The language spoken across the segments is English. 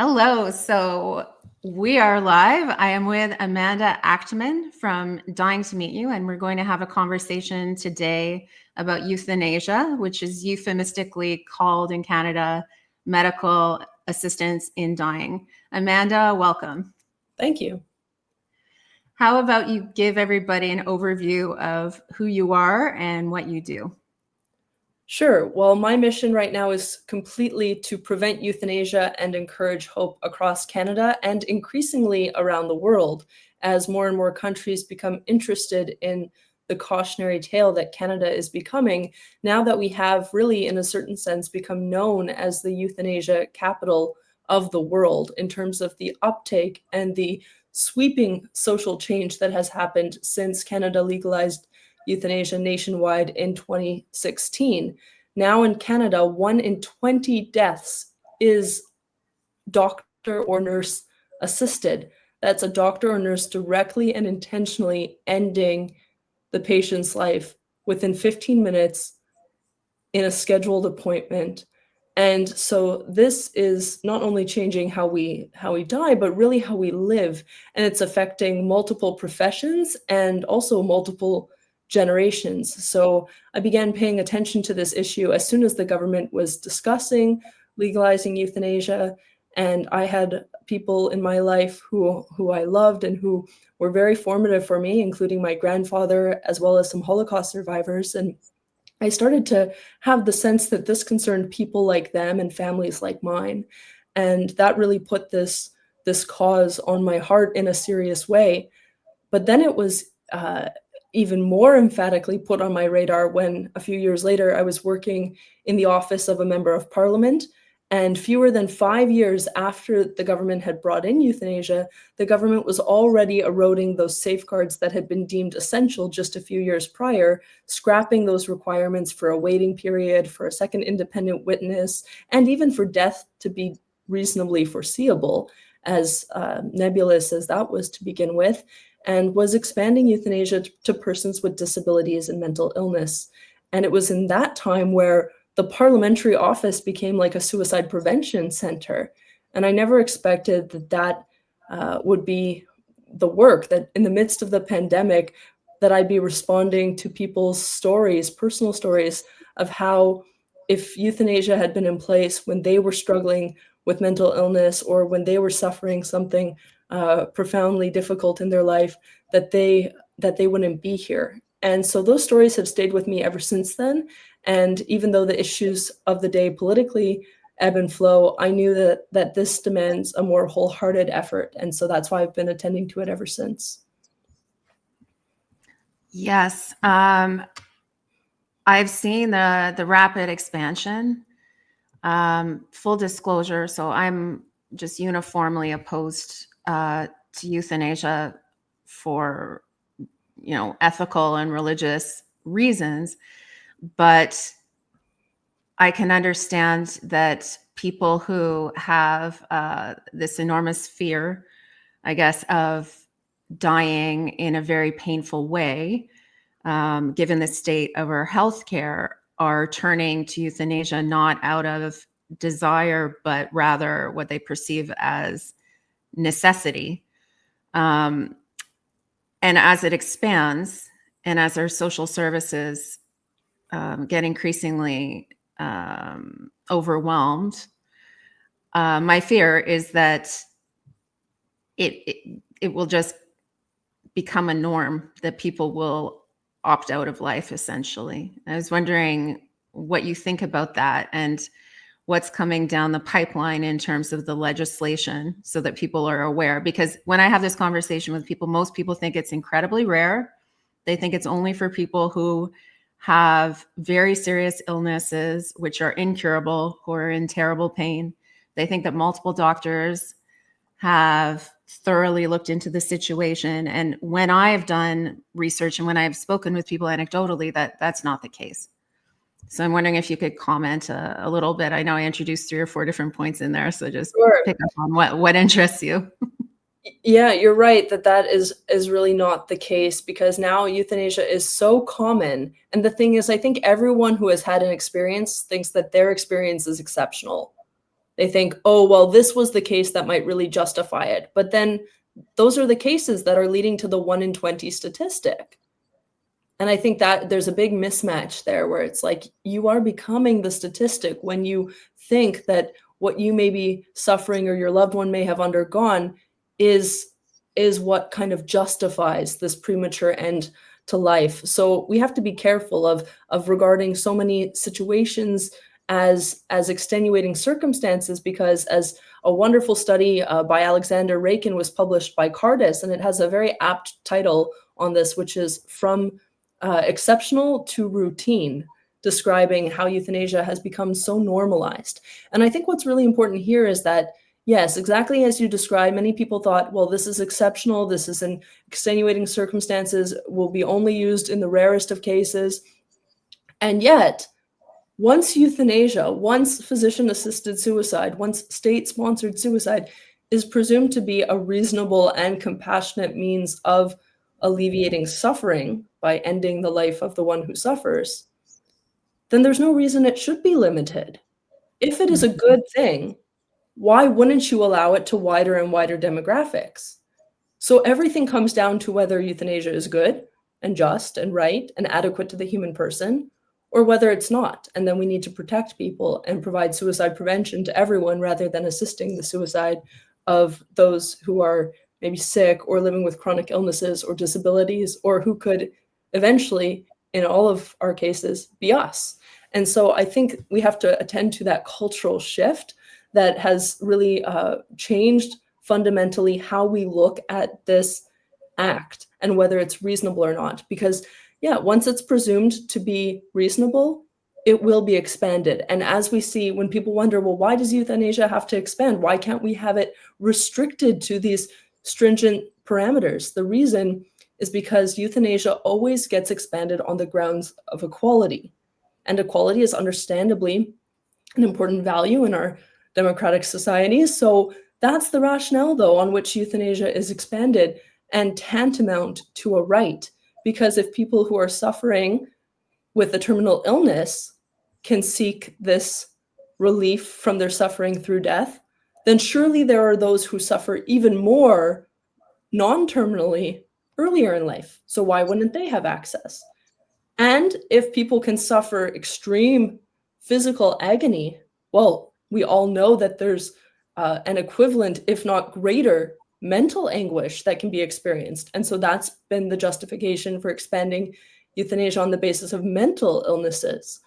Hello. So we are live. I am with Amanda Achtman from Dying to Meet You, and we're going to have a conversation today about euthanasia, which is euphemistically called in Canada medical assistance in dying. Amanda, welcome. Thank you. How about you give everybody an overview of who you are and what you do? Sure. Well, my mission right now is completely to prevent euthanasia and encourage hope across Canada and increasingly around the world as more and more countries become interested in the cautionary tale that Canada is becoming now that we have really, in a certain sense, become known as the euthanasia capital of the world in terms of the uptake and the sweeping social change that has happened since Canada legalized euthanasia nationwide in 2016. Now in Canada, 1 in 20 deaths is doctor or nurse assisted. That's a doctor or nurse directly and intentionally ending the patient's life within 15 minutes in a scheduled appointment. And so this is not only changing how we die, but really how we live. And it's affecting multiple professions and also multiple generations. So I began paying attention to this issue as soon as the government was discussing legalizing euthanasia. And I had people in my life who I loved and who were very formative for me, including my grandfather, as well as some Holocaust survivors. And I started to have the sense that this concerned people like them and families like mine. And that really put this cause on my heart in a serious way. But then it was even more emphatically put on my radar when a few years later I was working in the office of a member of parliament. And fewer than 5 years after the government had brought in euthanasia, the government was already eroding those safeguards that had been deemed essential just a few years prior, scrapping those requirements for a waiting period, for a second independent witness, and even for death to be reasonably foreseeable, as nebulous as that was to begin with, and was expanding euthanasia to persons with disabilities and mental illness. And it was in that time where the parliamentary office became like a suicide prevention center. And I never expected that would be the work, that in the midst of the pandemic, that I'd be responding to people's stories, personal stories of how if euthanasia had been in place when they were struggling with mental illness or when they were suffering something profoundly difficult in their life, that they wouldn't be here. And so those stories have stayed with me ever since then. And even though the issues of the day politically ebb and flow, I knew that this demands a more wholehearted effort. And so that's why I've been attending to it ever since. Yes. I've seen the rapid expansion. Full disclosure, so I'm just uniformly opposed to euthanasia for ethical and religious reasons, but I can understand that people who have this enormous fear, I guess, of dying in a very painful way, given the state of our healthcare, are turning to euthanasia not out of desire, but rather what they perceive as necessity. And as it expands, and as our social services get increasingly overwhelmed, my fear is that it will just become a norm that people will opt out of life, essentially. I was wondering what you think about that and what's coming down the pipeline in terms of the legislation so that people are aware. Because when I have this conversation with people, most people think it's incredibly rare. They think it's only for people who have very serious illnesses, which are incurable, who are in terrible pain. They think that multiple doctors have thoroughly looked into the situation. And when I've done research and when I've spoken with people anecdotally, that's not the case. So I'm wondering if you could comment a little bit. I know I introduced 3 or 4 different points in there, so just Sure. pick up on what interests you. Yeah, you're right that is really not the case, because now euthanasia is so common. And the thing is, I think everyone who has had an experience thinks that their experience is exceptional. They think, oh, well, this was the case that might really justify it. But then those are the cases that are leading to the 1 in 20 statistic. And I think that there's a big mismatch there where it's like you are becoming the statistic when you think that what you may be suffering or your loved one may have undergone is what kind of justifies this premature end to life. So we have to be careful of regarding so many situations as extenuating circumstances, because as a wonderful study by Alexander Rakin was published by Cardis, and it has a very apt title on this, which is From Exceptional to Routine, describing how euthanasia has become so normalized. And I think what's really important here is that, yes, exactly as you described, many people thought, well, this is exceptional, this is in extenuating circumstances, will be only used in the rarest of cases. And yet, once euthanasia, once physician-assisted suicide, once state-sponsored suicide is presumed to be a reasonable and compassionate means of alleviating suffering by ending the life of the one who suffers, then there's no reason it should be limited. If it is a good thing, why wouldn't you allow it to wider and wider demographics? So everything comes down to whether euthanasia is good and just and right and adequate to the human person, or whether it's not. And then we need to protect people and provide suicide prevention to everyone rather than assisting the suicide of those who are maybe sick or living with chronic illnesses or disabilities, or who could eventually, in all of our cases, be us. And so I think we have to attend to that cultural shift that has really changed fundamentally how we look at this act and whether it's reasonable or not. Because, yeah, once it's presumed to be reasonable, it will be expanded. And as we see, when people wonder, well, why does euthanasia have to expand? Why can't we have it restricted to these stringent parameters? The reason is because euthanasia always gets expanded on the grounds of equality. And equality is understandably an important value in our democratic societies. So that's the rationale, though, on which euthanasia is expanded and tantamount to a right. Because if people who are suffering with a terminal illness can seek this relief from their suffering through death, then surely there are those who suffer even more non-terminally earlier in life. So why wouldn't they have access? And if people can suffer extreme physical agony, well, we all know that there's an equivalent, if not greater, mental anguish that can be experienced. And so that's been the justification for expanding euthanasia on the basis of mental illnesses.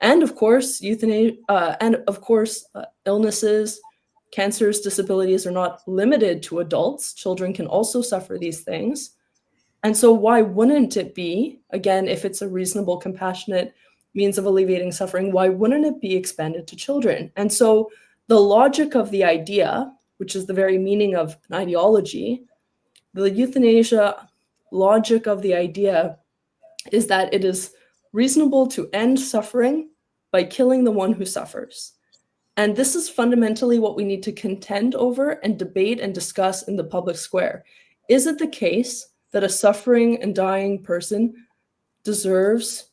And of course, illnesses, cancers, disabilities are not limited to adults. Children can also suffer these things. And so why wouldn't it be, again, if it's a reasonable, compassionate means of alleviating suffering, why wouldn't it be expanded to children? And so the logic of the idea, which is the very meaning of an ideology, the euthanasia logic of the idea is that it is reasonable to end suffering by killing the one who suffers. And this is fundamentally what we need to contend over and debate and discuss in the public square. Is it the case that a suffering and dying person deserves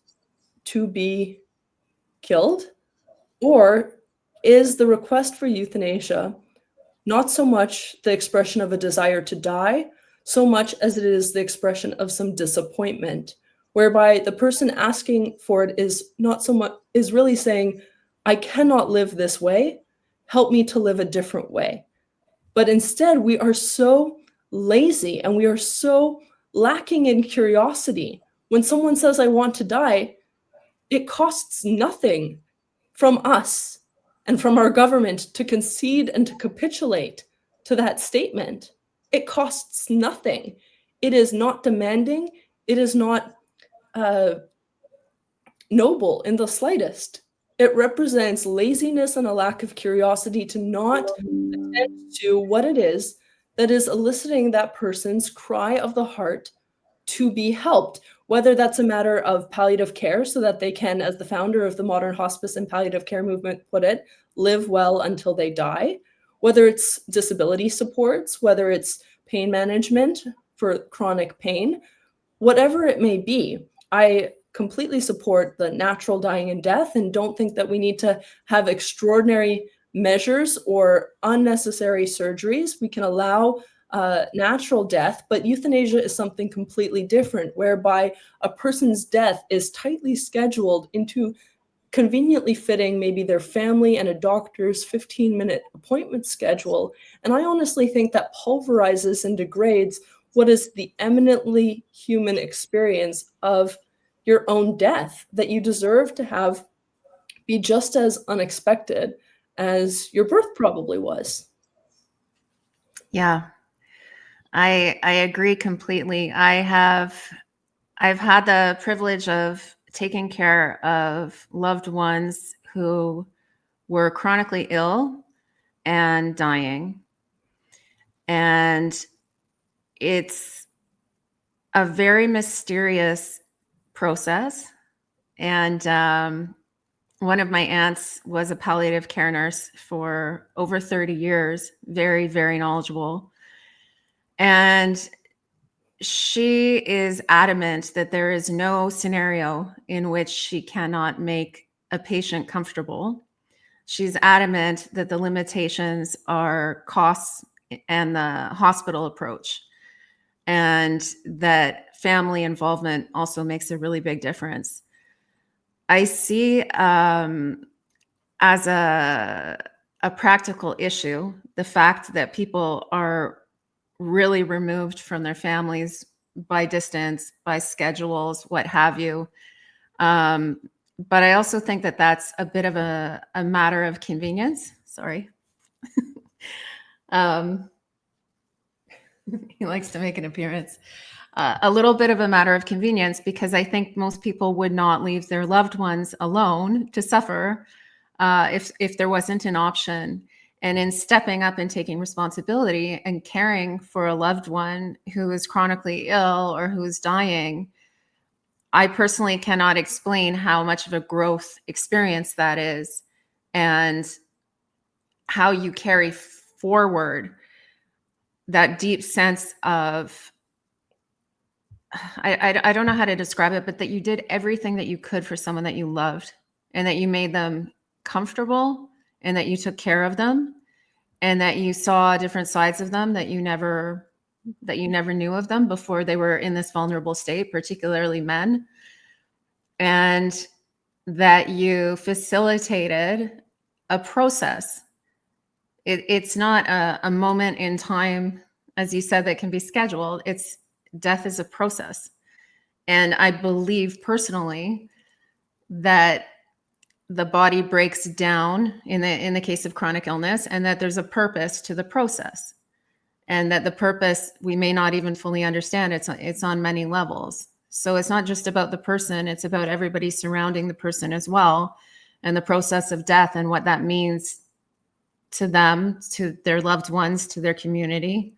to be killed? Or is the request for euthanasia not so much the expression of a desire to die, so much as it is the expression of some disappointment, whereby the person asking for it is not so much, is really saying, I cannot live this way, help me to live a different way. But instead, we are so lazy and we are so lacking in curiosity. When someone says, I want to die, it costs nothing from us and from our government to concede and to capitulate to that statement. It costs nothing. It is not demanding. It is not noble in the slightest. It represents laziness and a lack of curiosity to not attend to what it is that is eliciting that person's cry of the heart to be helped, whether that's a matter of palliative care so that they can, as the founder of the modern hospice and palliative care movement put it, live well until they die, whether it's disability supports, whether it's pain management for chronic pain, whatever it may be. I completely support the natural dying and death and don't think that we need to have extraordinary measures or unnecessary surgeries. We can allow natural death, but euthanasia is something completely different, whereby a person's death is tightly scheduled into conveniently fitting maybe their family and a doctor's 15-minute appointment schedule. And I honestly think that pulverizes and degrades what is the eminently human experience of your own death, that you deserve to have be just as unexpected as your birth probably was. Yeah, I agree completely. I've had the privilege of taking care of loved ones who were chronically ill and dying. And it's a very mysterious process. And one of my aunts was a palliative care nurse for over 30 years, very, very knowledgeable. And she is adamant that there is no scenario in which she cannot make a patient comfortable. She's adamant that the limitations are costs and the hospital approach, and that family involvement also makes a really big difference. I see as a practical issue the fact that people are really removed from their families by distance, by schedules, what have you. Um, but I also think that that's a bit of a matter of convenience. Sorry. um, he likes to make an appearance. A little bit of a matter of convenience, because I think most people would not leave their loved ones alone to suffer if there wasn't an option. And in stepping up and taking responsibility and caring for a loved one who is chronically ill or who is dying, I personally cannot explain how much of a growth experience that is, and how you carry forward that deep sense of, I don't know how to describe it, but that you did everything that you could for someone that you loved, and that you made them comfortable, and that you took care of them, and that you saw different sides of them that you never knew of them before they were in this vulnerable state, particularly men, and that you facilitated a process. It's not a moment in time, as you said, that can be scheduled. It's death is a process. And I believe personally that the body breaks down in the case of chronic illness, and that there's a purpose to the process, and that the purpose we may not even fully understand. It's on many levels. So it's not just about the person, it's about everybody surrounding the person as well, and the process of death and what that means to them, to their loved ones, to their community.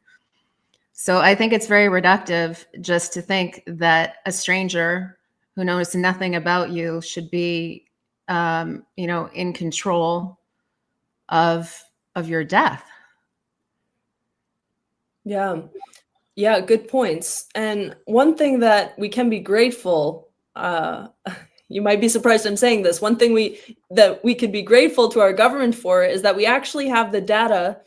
So I think it's very reductive just to think that a stranger who knows nothing about you should be, in control of your death. Yeah. Yeah, good points. And one thing that we can be grateful, you might be surprised I'm saying this. One thing that we could be grateful to our government for is that we actually have the data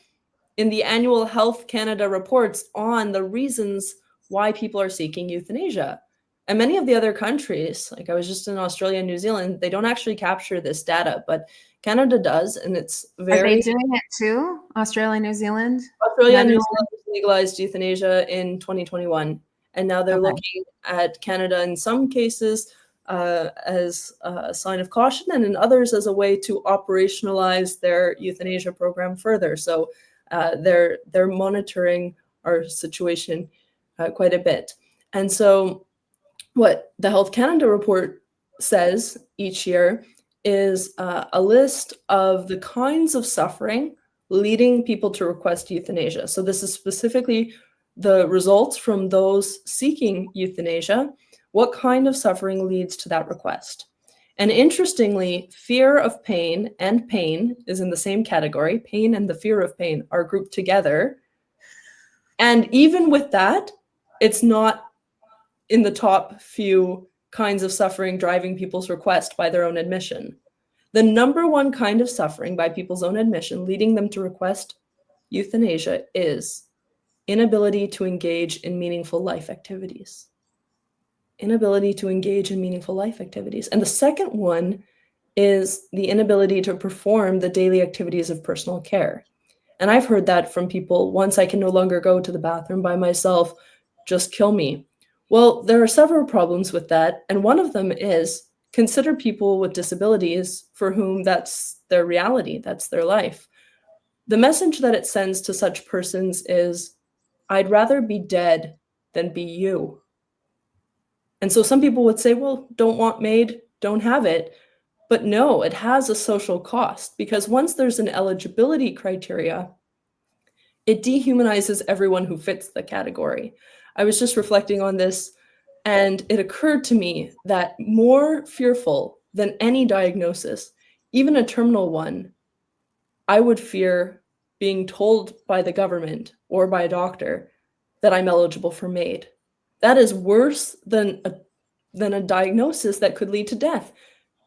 in the annual Health Canada reports on the reasons why people are seeking euthanasia. And many of the other countries, like I was just in Australia and New Zealand, they don't actually capture this data, but Canada does, and it's Are they very. doing it too? Australia, New Zealand? Australia and New Netherlands? Zealand legalized euthanasia in 2021, and now they're Okay. looking at Canada in some cases as a sign of caution, and in others as a way to operationalize their euthanasia program further. So they're monitoring our situation quite a bit. And so what the Health Canada report says each year is a list of the kinds of suffering leading people to request euthanasia. So this is specifically the results from those seeking euthanasia. What kind of suffering leads to that request? And interestingly, fear of pain and pain is in the same category. Pain and the fear of pain are grouped together. And even with that, it's not in the top few kinds of suffering driving people's request by their own admission. The number one kind of suffering, by people's own admission, leading them to request euthanasia is inability to engage in meaningful life activities. Inability to engage in meaningful life activities. And the second one is the inability to perform the daily activities of personal care. And I've heard that from people: once I can no longer go to the bathroom by myself, just kill me. Well, there are several problems with that. And one of them is, consider people with disabilities for whom that's their reality, that's their life. The message that it sends to such persons is, I'd rather be dead than be you. And so some people would say, well, don't want MAID, don't have it. But no, it has a social cost, because once there's an eligibility criteria, it dehumanizes everyone who fits the category. I was just reflecting on this, and it occurred to me that more fearful than any diagnosis, even a terminal one, I would fear being told by the government or by a doctor that I'm eligible for MAID. That is worse than a diagnosis that could lead to death,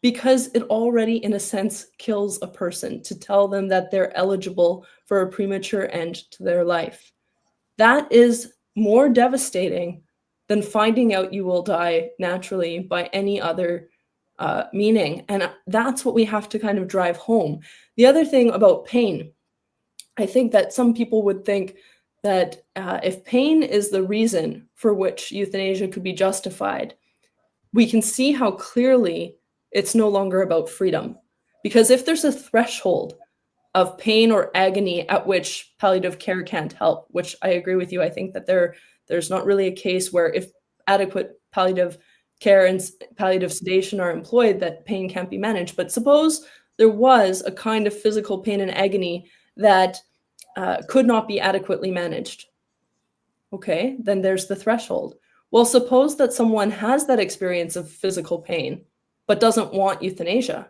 because it already, in a sense, kills a person to tell them that they're eligible for a premature end to their life. That is more devastating than finding out you will die naturally by any other meaning. And that's what we have to kind of drive home. The other thing about pain, I think that some people would think that if pain is the reason for which euthanasia could be justified, we can see how clearly it's no longer about freedom. Because if there's a threshold of pain or agony at which palliative care can't help, which I agree with you, I think that there's not really a case where, if adequate palliative care and palliative sedation are employed, that pain can't be managed. But suppose there was a kind of physical pain and agony that could not be adequately managed. Okay, then there's the threshold. Well, suppose that someone has that experience of physical pain, but doesn't want euthanasia.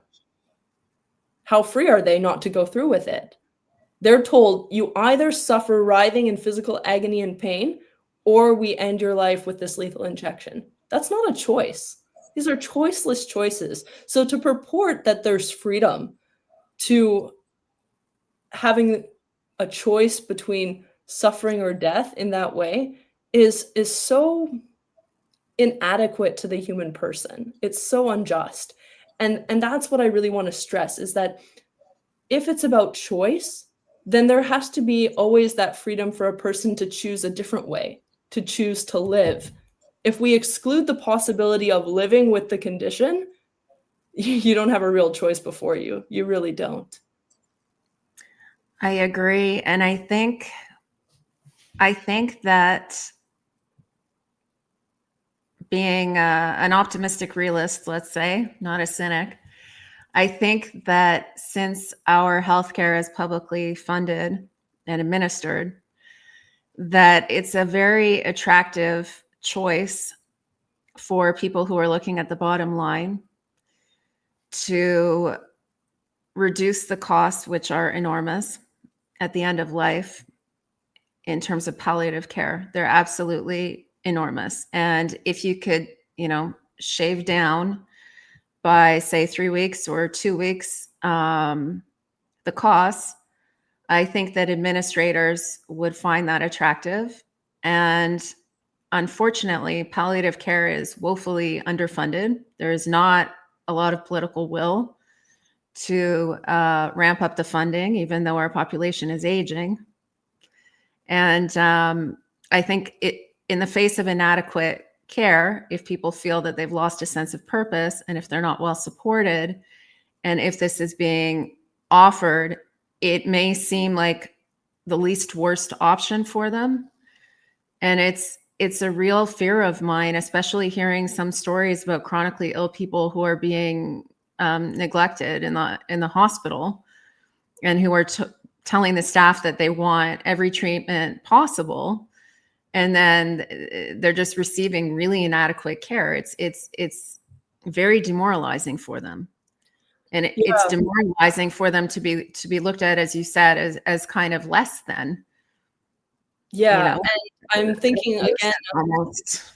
How free are they not to go through with it? They're told, you either suffer writhing in physical agony and pain, or we end your life with this lethal injection. That's not a choice. These are choiceless choices. So to purport that there's freedom to having a choice between suffering or death in that way is so inadequate to the human person. It's so unjust. And that's what I really want to stress, is that if it's about choice, then there has to be always that freedom for a person to choose a different way, to choose to live. If we exclude the possibility of living with the condition, you don't have a real choice before you. You really don't. I agree. And I think that being an optimistic realist, let's say, not a cynic, I think that since our healthcare is publicly funded and administered, that it's a very attractive choice for people who are looking at the bottom line to reduce the costs, which are enormous at the end of life in terms of palliative care. They're absolutely enormous. And if you could, shave down by, say, 3 weeks or 2 weeks, the costs, I think that administrators would find that attractive. And unfortunately, palliative care is woefully underfunded. There is not a lot of political will to ramp up the funding, even though our population is aging. And I think in the face of inadequate care, if people feel that they've lost a sense of purpose, and if they're not well supported, and if this is being offered, it may seem like the least worst option for them. And it's a real fear of mine, especially hearing some stories about chronically ill people who are being neglected in the hospital, and who are telling the staff that they want every treatment possible, and then they're just receiving really inadequate care. It's very demoralizing for them. And it's demoralizing for them to be looked at, as you said, as kind of less than. Yeah, and I'm thinking again. Almost.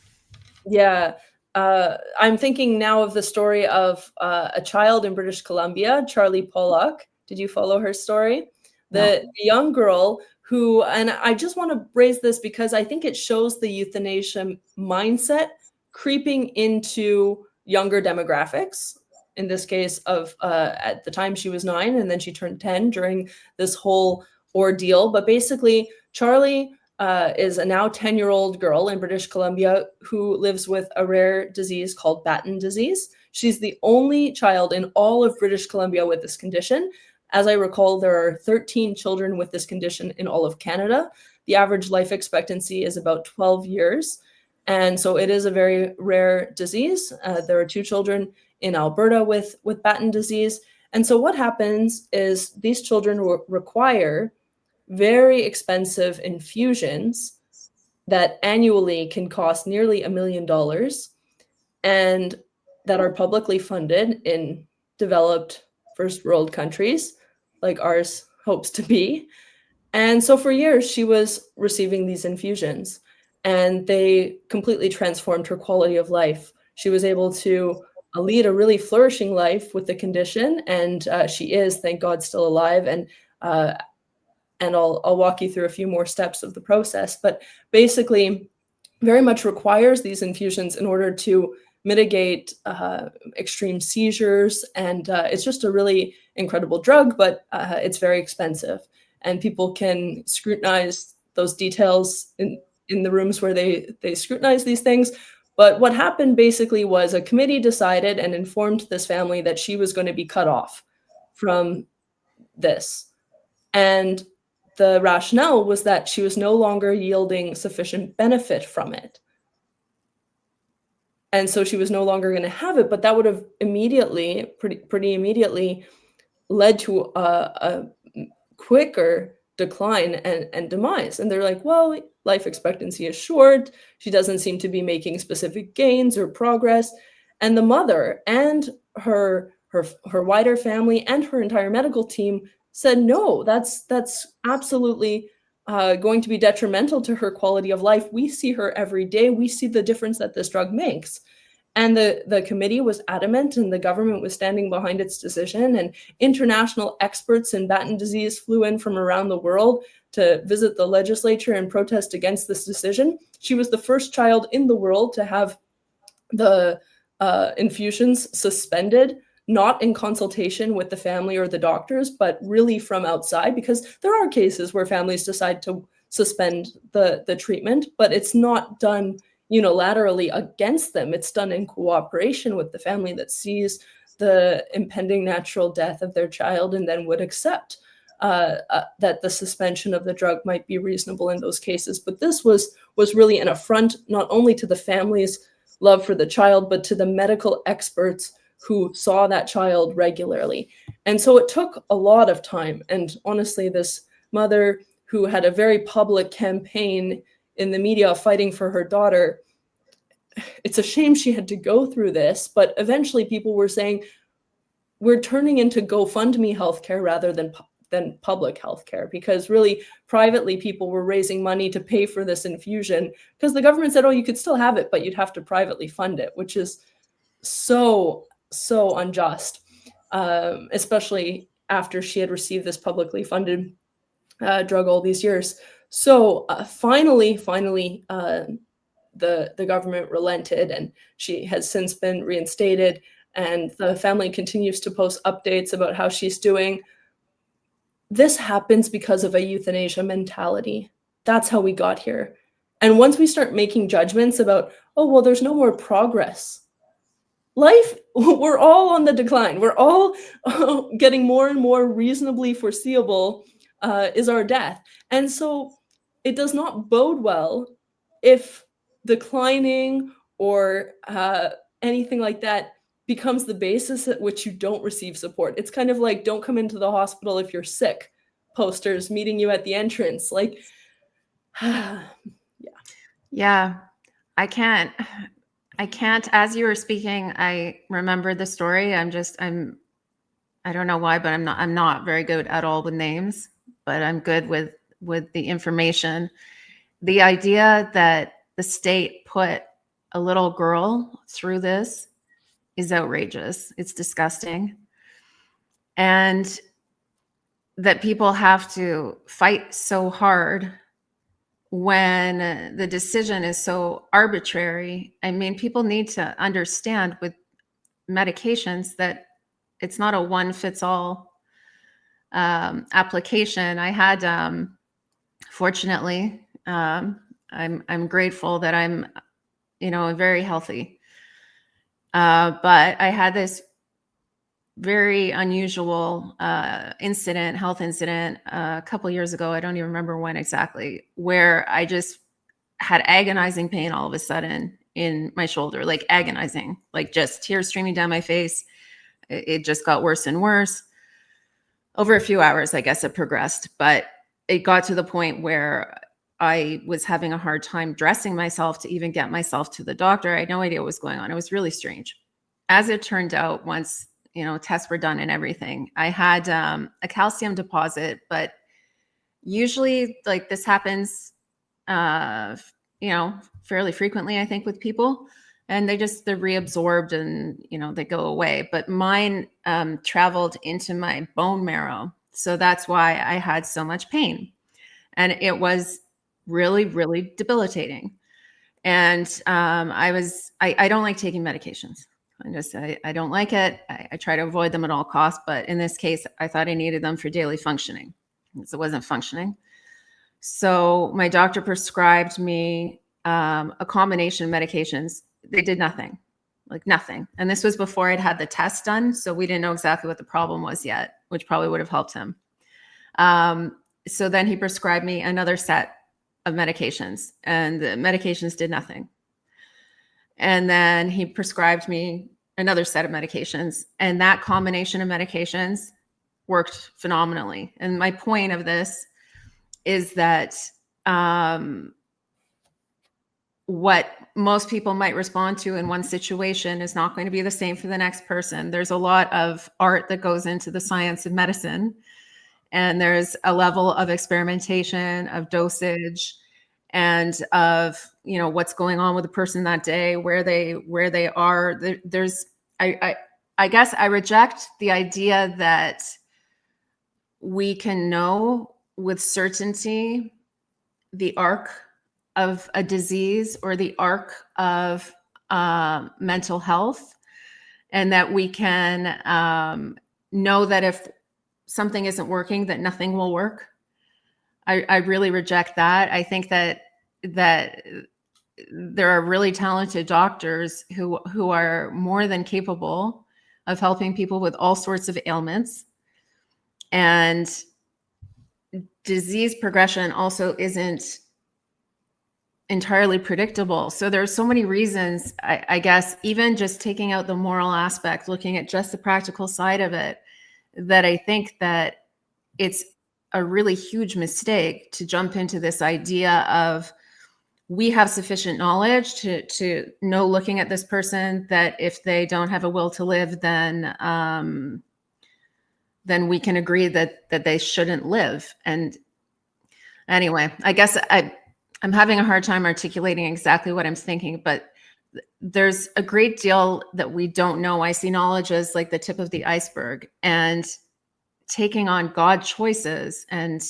Yeah, I'm thinking now of the story of a child in British Columbia, Charlie Pollock. Did you follow her story? The No. young girl who, and I just want to raise this because I think it shows the euthanasia mindset creeping into younger demographics. In this case, of at the time she was 9, and then she turned 10 during this whole ordeal. But basically, Charlie is a now 10-year-old girl in British Columbia who lives with a rare disease called Batten disease. She's the only child in all of British Columbia with this condition. As I recall, there are 13 children with this condition in all of Canada. The average life expectancy is about 12 years. And so it is a very rare disease. There are 2 children in Alberta with Batten disease. And so what happens is these children require very expensive infusions that annually can cost nearly $1 million and that are publicly funded in developed first world countries like ours hopes to be. And so for years, she was receiving these infusions, and they completely transformed her quality of life. She was able to lead a really flourishing life with the condition, and she is, thank God, still alive. Uh, and I'll walk you through a few more steps of the process. But basically, very much requires these infusions in order to mitigate extreme seizures. And it's just a really incredible drug, but it's very expensive. And people can scrutinize those details in the rooms where they scrutinize these things. But what happened basically was a committee decided and informed this family that she was going to be cut off from this. And the rationale was that she was no longer yielding sufficient benefit from it. And so she was no longer going to have it, but that would have immediately, pretty immediately, led to a quicker decline and demise. And they're like, well, life expectancy is short. She doesn't seem to be making specific gains or progress. And the mother and her wider family and her entire medical team said, no, that's absolutely going to be detrimental to her quality of life. We see her every day. We see the difference that this drug makes. And the committee was adamant, and the government was standing behind its decision. And international experts in Batten disease flew in from around the world to visit the legislature and protest against this decision. She was the first child in the world to have the infusions suspended, not in consultation with the family or the doctors, but really from outside, because there are cases where families decide to suspend the treatment, but it's not done unilaterally against them. It's done in cooperation with the family that sees the impending natural death of their child and then would accept that the suspension of the drug might be reasonable in those cases. But this was really an affront not only to the family's love for the child, but to the medical experts who saw that child regularly. And so it took a lot of time. And honestly, this mother who had a very public campaign in the media fighting for her daughter, it's a shame she had to go through this, but eventually people were saying, we're turning into GoFundMe healthcare rather than public healthcare, because really privately people were raising money to pay for this infusion because the government said, oh, you could still have it, but you'd have to privately fund it, which is so unjust, especially after she had received this publicly funded drug all these years. So finally, the government relented, and she has since been reinstated, and the family continues to post updates about how she's doing. This happens because of a euthanasia mentality. That's how we got here. And once we start making judgments about, oh, well, there's no more progress. Life, we're all on the decline. We're all getting more and more reasonably foreseeable is our death. And so it does not bode well if declining or anything like that becomes the basis at which you don't receive support. It's kind of like, don't come into the hospital if you're sick posters meeting you at the entrance. Like, Yeah, I can't, as you were speaking, I remember the story. I don't know why, but I'm not very good at all with names, but I'm good with the information. The idea that the state put a little girl through this is outrageous. It's disgusting. And that people have to fight so hard when the decision is so arbitrary. I mean, people need to understand with medications that it's not a one fits all application. I had, fortunately, I'm grateful that I'm, very healthy. But I had this very unusual health incident a couple years ago. I don't even remember when exactly, where I just had agonizing pain all of a sudden in my shoulder, like agonizing, like just tears streaming down my face. It just got worse and worse. Over a few hours, I guess it progressed, but it got to the point where I was having a hard time dressing myself to even get myself to the doctor. I had no idea what was going on. It was really strange. As it turned out, once tests were done and everything, I had a calcium deposit, but usually like this happens, fairly frequently, I think, with people, and they're reabsorbed and they go away. But mine traveled into my bone marrow, so that's why I had so much pain, and it was really, really debilitating. And I don't like taking medications. I don't like it. I try to avoid them at all costs. But in this case, I thought I needed them for daily functioning. It wasn't functioning. So my doctor prescribed me a combination of medications. They did nothing, like nothing. And this was before I'd had the test done. So we didn't know exactly what the problem was yet, which probably would have helped him. So then he prescribed me another set of medications, and the medications did nothing. And then he prescribed me another set of medications, and that combination of medications worked phenomenally. And my point of this is that what most people might respond to in one situation is not going to be the same for the next person. There's a lot of art that goes into the science of medicine, and there's a level of experimentation, of dosage, and of what's going on with the person that day, where they are. I guess I reject the idea that we can know with certainty the arc of a disease or the arc of mental health, and that we can know that if something isn't working, that nothing will work. I really reject that. I think that there are really talented doctors who are more than capable of helping people with all sorts of ailments. And disease progression also isn't entirely predictable. So there's so many reasons, I guess, even just taking out the moral aspect, looking at just the practical side of it, that I think that it's a really huge mistake to jump into this idea of we have sufficient knowledge to know, looking at this person, that if they don't have a will to live, then we can agree that they shouldn't live. And anyway, I guess I'm having a hard time articulating exactly what I'm thinking, but there's a great deal that we don't know. I see knowledge as like the tip of the iceberg, and taking on God choices and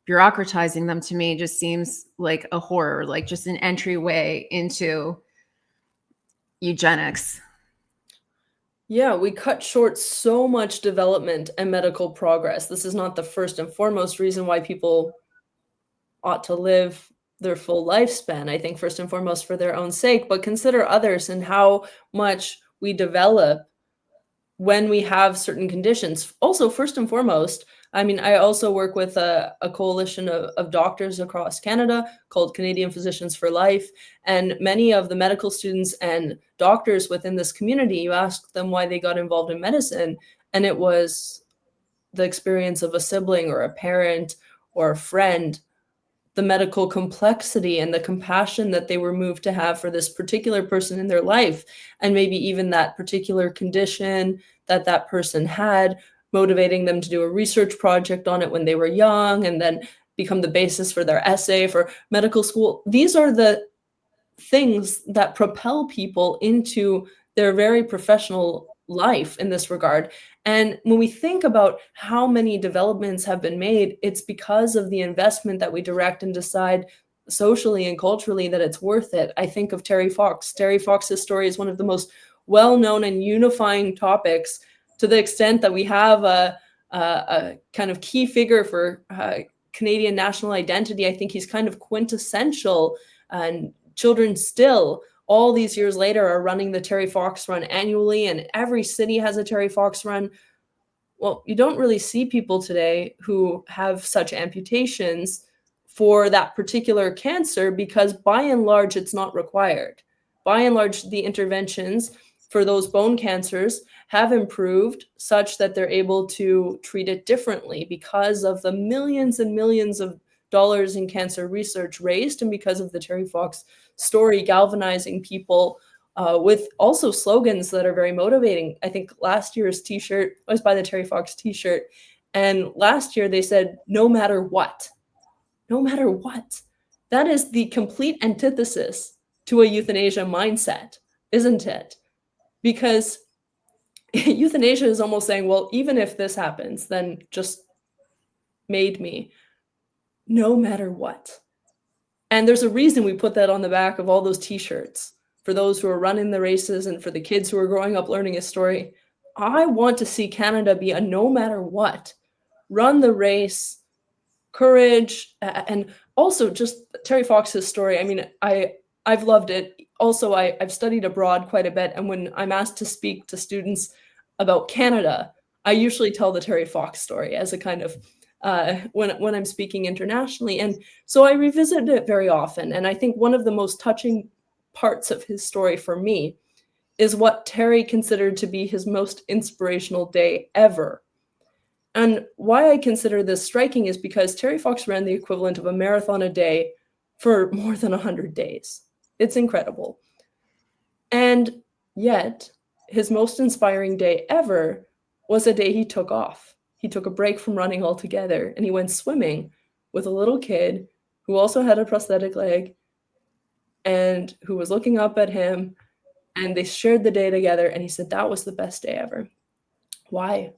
bureaucratizing them, to me, just seems like a horror, like just an entryway into eugenics. Yeah, we cut short so much development and medical progress. This is not the first and foremost reason why people ought to live their full lifespan. I think first and foremost for their own sake, but consider others and how much we develop when we have certain conditions. Also, first and foremost, I mean, I also work with a coalition of doctors across Canada called Canadian Physicians for Life. And many of the medical students and doctors within this community, you ask them why they got involved in medicine, and it was the experience of a sibling or a parent or a friend, the medical complexity and the compassion that they were moved to have for this particular person in their life, and maybe even that particular condition that that person had, motivating them to do a research project on it when they were young and then become the basis for their essay for medical school. These are the things that propel people into their very professional life in this regard. And when we think about how many developments have been made, it's because of the investment that we direct and decide socially and culturally that it's worth it. I think of Terry Fox. Terry Fox's story is one of the most well-known and unifying topics, to the extent that we have a kind of key figure for Canadian national identity. I think he's kind of quintessential, and children still, all these years later, are running the Terry Fox Run annually, and every city has a Terry Fox Run. Well, you don't really see people today who have such amputations for that particular cancer, because by and large, it's not required. By and large, the interventions for those bone cancers have improved such that they're able to treat it differently because of the millions and millions of dollars in cancer research raised, and because of the Terry Fox story galvanizing people with also slogans that are very motivating. I think last year's t-shirt was by the Terry Fox t-shirt, and last year they said, no matter what. No matter what. That is the complete antithesis to a euthanasia mindset, isn't it? Because euthanasia is almost saying, well, even if this happens, then just made me, no matter what. And there's a reason we put that on the back of all those t-shirts, for those who are running the races and for the kids who are growing up learning a story. I want to see Canada be a no matter what, run the race, courage, and also just Terry Fox's story. I mean, I've loved it. Also, I've studied abroad quite a bit, and when I'm asked to speak to students about Canada, I usually tell the Terry Fox story as a kind of when I'm speaking internationally. And so I revisit it very often. And I think one of the most touching parts of his story for me is what Terry considered to be his most inspirational day ever. And why I consider this striking is because Terry Fox ran the equivalent of a marathon a day for more than 100 days. It's incredible. And yet, his most inspiring day ever was a day he took off. He took a break from running altogether, and he went swimming with a little kid who also had a prosthetic leg and who was looking up at him, and they shared the day together, and he said that was the best day ever. Why?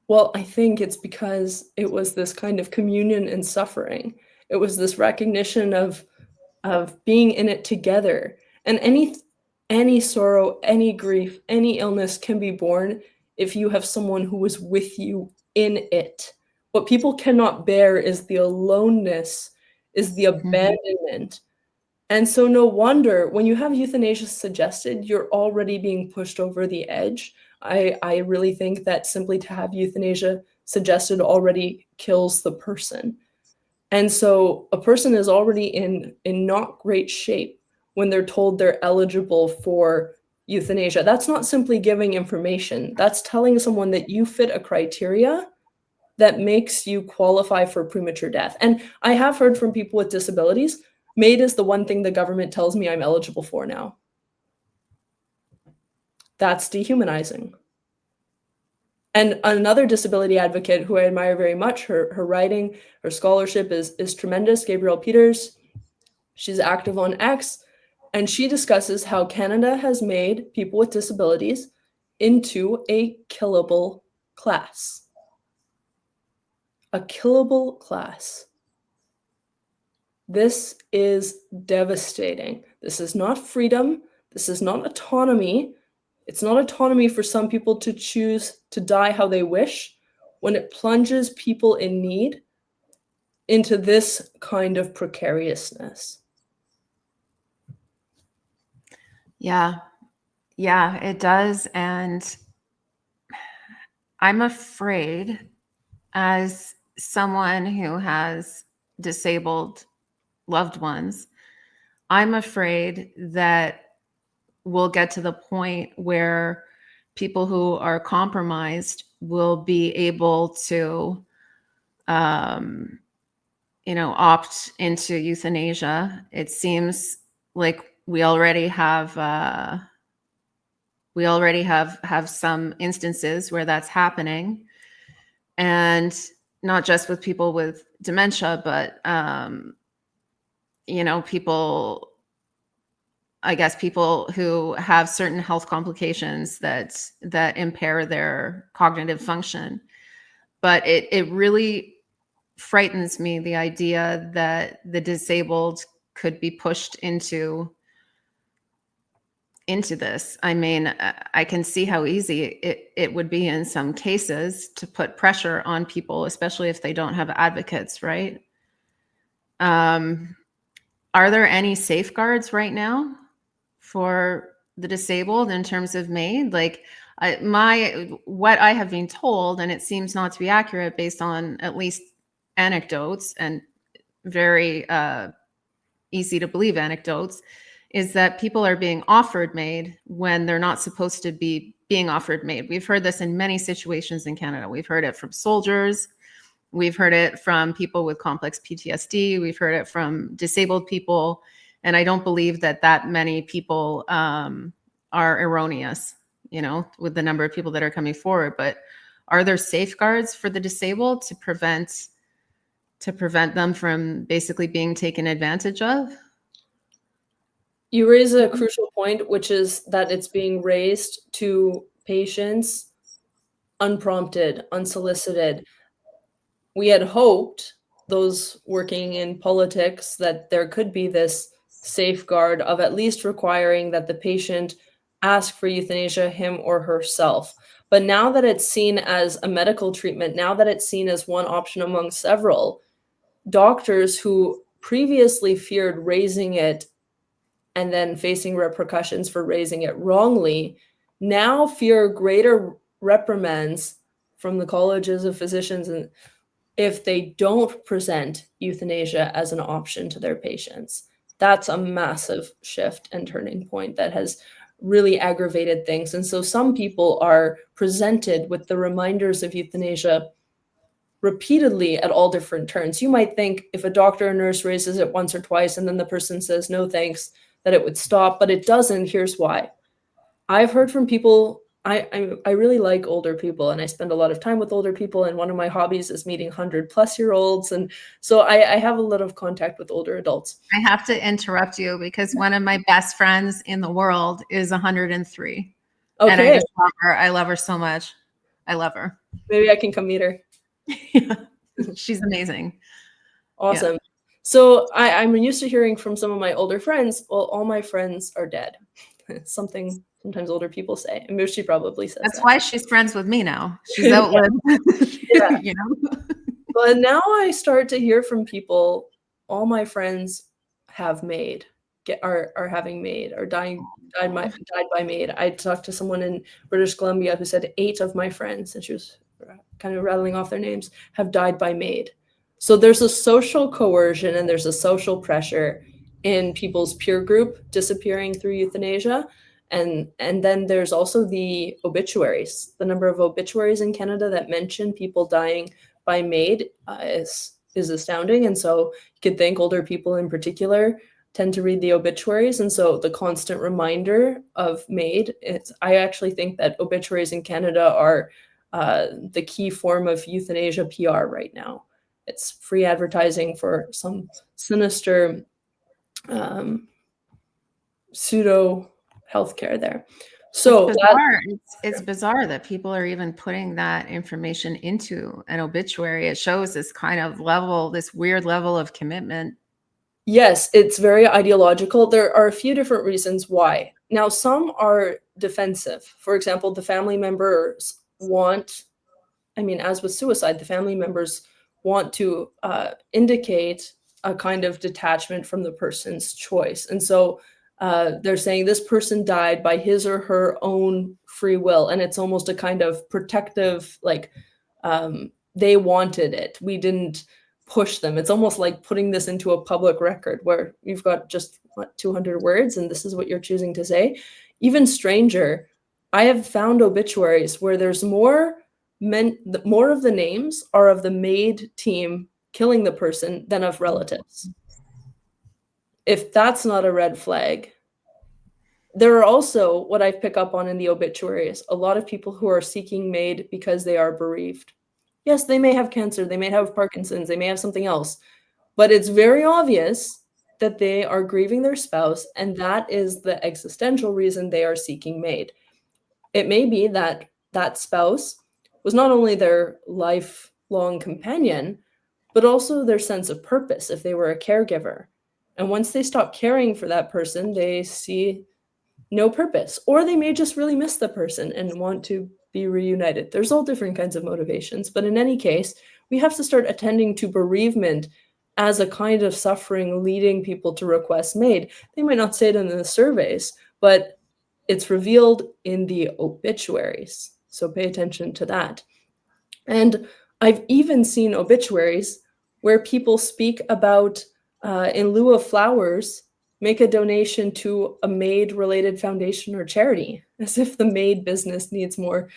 Well, I think it's because it was this kind of communion in suffering. It was this recognition of being in it together. And any sorrow, any grief, any illness can be borne if you have someone who is with you in it. What people cannot bear is the aloneness, is the abandonment. And so no wonder when you have euthanasia suggested, you're already being pushed over the edge. I really think that simply to have euthanasia suggested already kills the person. And so a person is already in not great shape when they're told they're eligible for euthanasia. That's not simply giving information. That's telling someone that you fit a criteria that makes you qualify for premature death. And I have heard from people with disabilities, MAID is the one thing the government tells me I'm eligible for now. That's dehumanizing. And another disability advocate who I admire very much, her writing, her scholarship is tremendous, Gabrielle Peters. She's active on X, and she discusses how Canada has made people with disabilities into a killable class. A killable class. This is devastating. This is not freedom. This is not autonomy. It's not autonomy for some people to choose to die how they wish when it plunges people in need into this kind of precariousness. Yeah, it does. And I'm afraid, as someone who has disabled loved ones, I'm afraid that we'll get to the point where people who are compromised will be able to, opt into euthanasia. It seems like we already have some instances where that's happening, and not just with people with dementia, but people I guess, people who have certain health complications that impair their cognitive function. But it really frightens me, the idea that the disabled could be pushed into this. I mean, I can see how easy it would be in some cases to put pressure on people, especially if they don't have advocates, right? Are there any safeguards right now for the disabled in terms of MAID? Like, what I have been told, and it seems not to be accurate based on at least anecdotes and very easy to believe anecdotes, is that people are being offered MAID when they're not supposed to be being offered MAID. We've heard this in many situations in Canada. We've heard it from soldiers. We've heard it from people with complex PTSD. We've heard it from disabled people. And I don't believe that many people are erroneous, with the number of people that are coming forward. But are there safeguards for the disabled to prevent them from basically being taken advantage of? You raise a crucial point, which is that it's being raised to patients unprompted, unsolicited. We had hoped, those working in politics, that there could be this safeguard of at least requiring that the patient ask for euthanasia, him or herself. But now that it's seen as a medical treatment, now that it's seen as one option among several, doctors who previously feared raising it and then facing repercussions for raising it wrongly now fear greater reprimands from the colleges of physicians and if they don't present euthanasia as an option to their patients. That's a massive shift and turning point that has really aggravated things. And so some people are presented with the reminders of euthanasia repeatedly at all different turns. You might think if a doctor or nurse raises it once or twice and then the person says no thanks, that it would stop, but it doesn't. Here's why. I've heard from people, I really like older people and I spend a lot of time with older people, and one of my hobbies is meeting 100-plus-year-olds, and so I have a lot of contact with older adults. I have to interrupt you because one of my best friends in the world is 103. Okay. And I just love her. I love her so much. I love her. Maybe I can come meet her. Yeah. She's amazing. Awesome. Yeah. So I'm used to hearing from some of my older friends, well, all my friends are dead. Something sometimes older people say. And she probably says That's that. why she's friends with me now. She's outlived. Yeah. You know? But now I start to hear from people, all my friends have MAID, are having MAID, or died by MAID. I talked to someone in British Columbia who said 8 of my friends, and she was kind of rattling off their names, have died by MAID. So there's a social coercion and there's a social pressure in people's peer group disappearing through euthanasia. And then there's also the obituaries. The number of obituaries in Canada that mention people dying by MAID is astounding. And so you could think older people in particular tend to read the obituaries. And so the constant reminder of MAID, I actually think that obituaries in Canada are the key form of euthanasia PR right now. It's free advertising for some sinister pseudo healthcare there. So it's bizarre. It's bizarre that people are even putting that information into an obituary. It shows this kind of level, this weird level of commitment. Yes, it's very ideological. There are a few different reasons why. Now, some are defensive. For example, the family members want, as with suicide, the family members want to indicate a kind of detachment from the person's choice. And so they're saying this person died by his or her own free will. And it's almost a kind of protective, like they wanted it. We didn't push them. It's almost like putting this into a public record where you've got just 200 words and this is what you're choosing to say. Even stranger, I have found obituaries where there's more of the names are of the MAID team killing the person than of relatives. If that's not a red flag. There are also, what I pick up on in the obituaries, a lot of people who are seeking MAID because they are bereaved. Yes, they may have cancer, they may have Parkinson's, they may have something else, but it's very obvious that they are grieving their spouse, and that is the existential reason they are seeking MAID. It may be that that spouse was not only their lifelong companion, but also their sense of purpose if they were a caregiver. And once they stop caring for that person, they see no purpose, or they may just really miss the person and want to be reunited. There's all different kinds of motivations, but in any case, we have to start attending to bereavement as a kind of suffering leading people to request MAID. They might not say it in the surveys, but it's revealed in the obituaries. So pay attention to that. And I've even seen obituaries where people speak about, in lieu of flowers, make a donation to a MAID-related foundation or charity, as if the MAID business needs more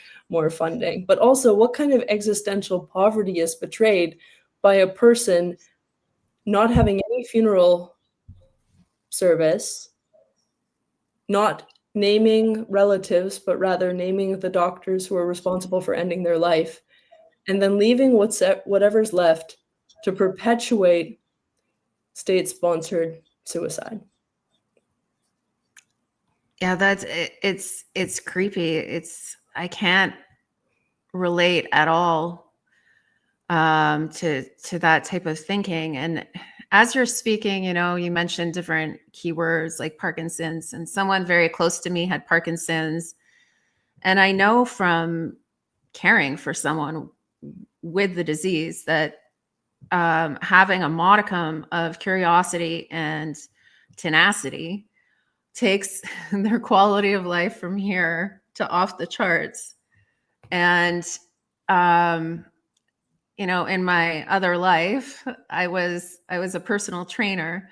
funding. But also, what kind of existential poverty is betrayed by a person not having any funeral service, not naming relatives, but rather naming the doctors who are responsible for ending their life, and then leaving whatever's left to perpetuate state-sponsored suicide. Yeah, it's creepy. I can't relate at all to that type of thinking. And as you're speaking, you mentioned different keywords like Parkinson's, and someone very close to me had Parkinson's. And I know from caring for someone with the disease that having a modicum of curiosity and tenacity takes their quality of life from here to off the charts. And, in my other life, I was a personal trainer.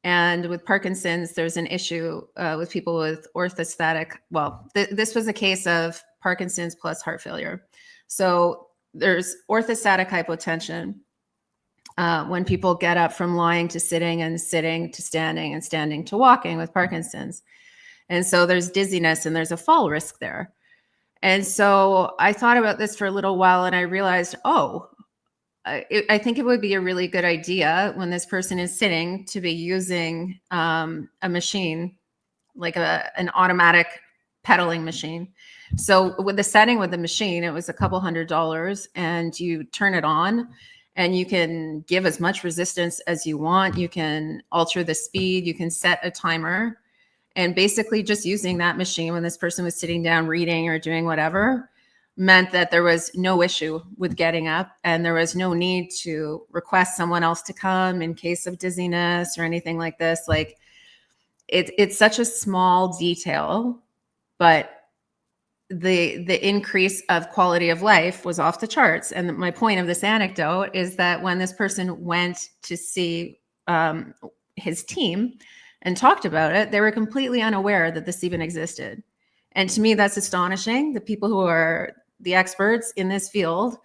And with Parkinson's, there's an issue with people with orthostatic. Well, this was a case of Parkinson's plus heart failure. So there's orthostatic hypotension when people get up from lying to sitting and sitting to standing and standing to walking with Parkinson's. And so there's dizziness and there's a fall risk there. And so I thought about this for a little while and I realized, I think it would be a really good idea when this person is sitting to be using a machine, like an automatic pedaling machine. So with the setting with the machine, it was a couple $100, and you turn it on and you can give as much resistance as you want. You can alter the speed, you can set a timer. And basically just using that machine when this person was sitting down reading or doing whatever meant that there was no issue with getting up, and there was no need to request someone else to come in case of dizziness or anything like this. Like it's such a small detail, but the increase of quality of life was off the charts. And my point of this anecdote is that when this person went to see his team and talked about it, they were completely unaware that this even existed. And to me, that's astonishing. The people who are the experts in this field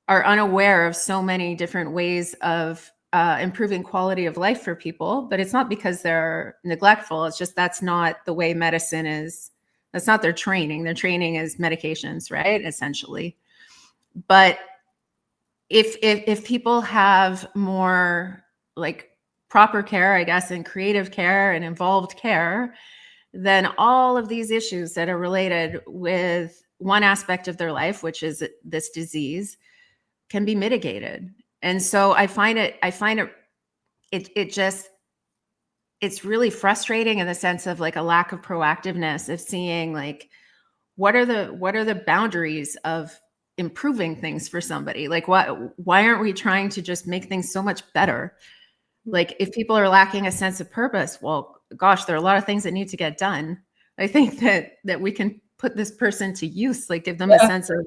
are unaware of so many different ways of improving quality of life for people. But it's not because they're neglectful. It's just that's not the way medicine is. That's not their training. Their training is medications, right? Essentially. But if people have more like proper care, I guess, and creative care and involved care, then all of these issues that are related with one aspect of their life, which is this disease, can be mitigated. And so I find it's really frustrating in the sense of like a lack of proactiveness of seeing like what are the boundaries of improving things for somebody. Like why aren't we trying to just make things so much better? Like if people are lacking a sense of purpose, well, gosh, there are a lot of things that need to get done. I think that we can put this person to use, like give them a sense of,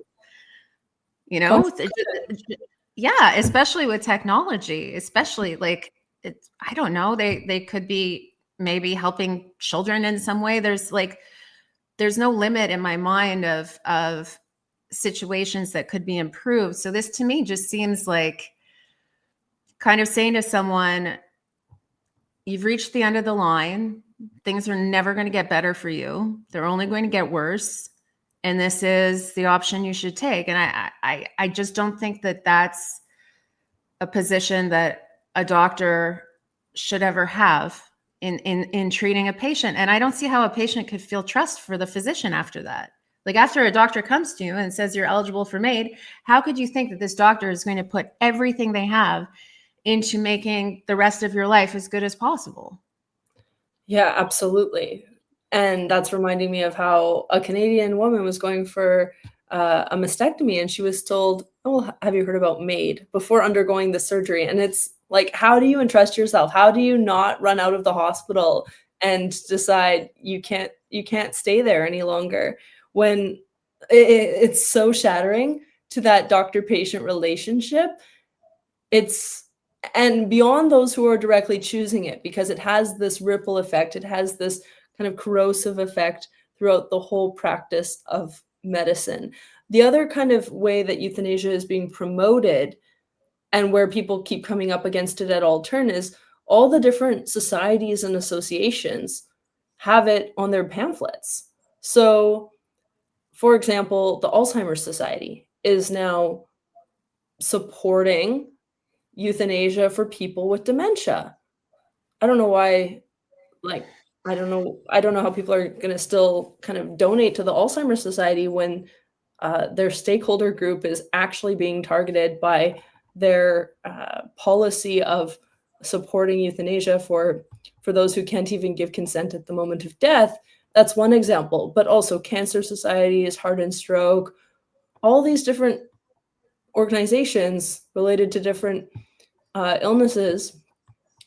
yeah, especially with technology, especially like it's, I don't know, they could be maybe helping children in some way. There's no limit in my mind of situations that could be improved. So this to me just seems like kind of saying to someone, you've reached the end of the line. Things are never going to get better for you. They're only going to get worse. And this is the option you should take. And I just don't think that that's a position that a doctor should ever have in treating a patient. And I don't see how a patient could feel trust for the physician after that. Like after a doctor comes to you and says you're eligible for MAID, how could you think that this doctor is going to put everything they have into making the rest of your life as good as possible? Yeah, absolutely. And that's reminding me of how a Canadian woman was going for a mastectomy, and she was told, "Oh, have you heard about MAID?" before undergoing the surgery. And it's like, how do you entrust yourself? How do you not run out of the hospital and decide you can't stay there any longer when it's so shattering to that doctor-patient relationship? It's and beyond those who are directly choosing it, because it has this ripple effect, it has this kind of corrosive effect throughout the whole practice of medicine. The other kind of way that euthanasia is being promoted and where people keep coming up against it at all turn is all the different societies and associations have it on their pamphlets. So, for example, the Alzheimer's Society is now supporting euthanasia for people with dementia. I don't know why, like, I don't know how people are gonna still kind of donate to the Alzheimer's Society when, their stakeholder group is actually being targeted by their, policy of supporting euthanasia for those who can't even give consent at the moment of death. That's one example, but also cancer societies, heart and stroke, all these different organizations related to different, illnesses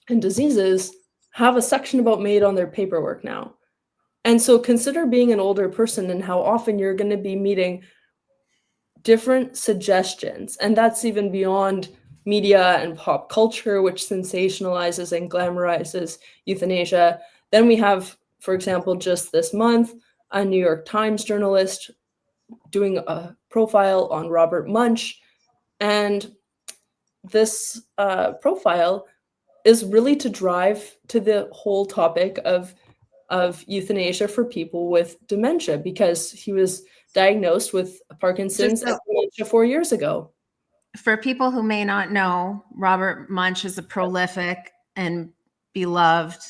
and diseases have a section about MAID on their paperwork now. And so consider being an older person and how often you're going to be meeting different suggestions. And that's even beyond media and pop culture, which sensationalizes and glamorizes euthanasia. Then we have, for example, just this month, a New York Times journalist doing a profile on Robert Munch. And this profile is really to drive to the whole topic of euthanasia for people with dementia because he was diagnosed with Just Parkinson's and so dementia 4 years ago. for people who may not know, Robert Munch is a prolific and beloved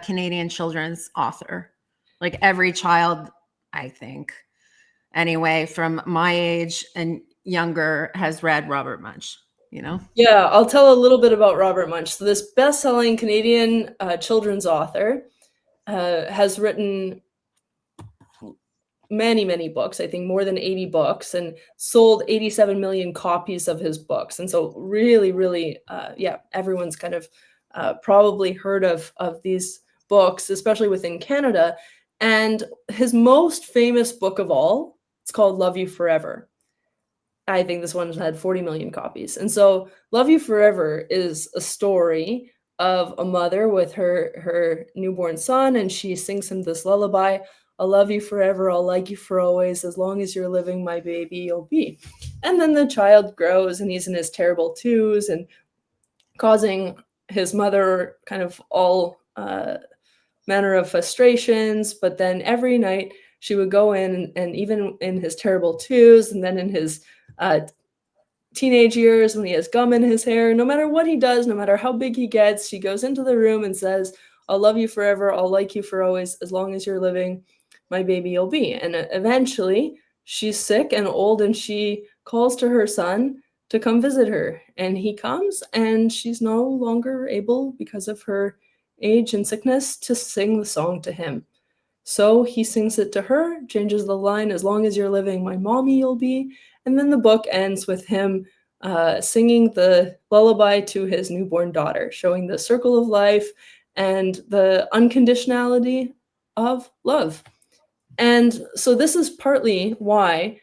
Canadian children's author. Like every child, I think, anyway, from my age and younger, has read Robert Munch, you know? Yeah, I'll tell a little bit about Robert Munch. So this best-selling Canadian children's author has written many, many books, I think more than 80 books, and sold 87 million copies of his books. And so really, really, yeah, everyone's kind of probably heard of these books, especially within Canada. And his most famous book of all, it's called Love You Forever. I think this one had 40 million copies. And so Love You Forever is a story of a mother with her newborn son, and she sings him this lullaby. I'll love you forever, I'll like you for always, as long as you're living, my baby, you'll be. And then the child grows and he's in his terrible twos and causing his mother kind of all manner of frustrations. But then every night she would go in, and even in his terrible twos, and then in his uh, teenage years when he has gum in his hair, no matter what he does, no matter how big he gets, she goes into the room and says, I'll love you forever, I'll like you for always, as long as you're living, my baby you'll be. And eventually she's sick and old, and she calls to her son to come visit her. And he comes, and she's no longer able, because of her age and sickness, to sing the song to him. So he sings it to her, changes the line, as long as you're living, my mommy you'll be. And then the book ends with him singing the lullaby to his newborn daughter, showing the circle of life and the unconditionality of love. And so this is partly why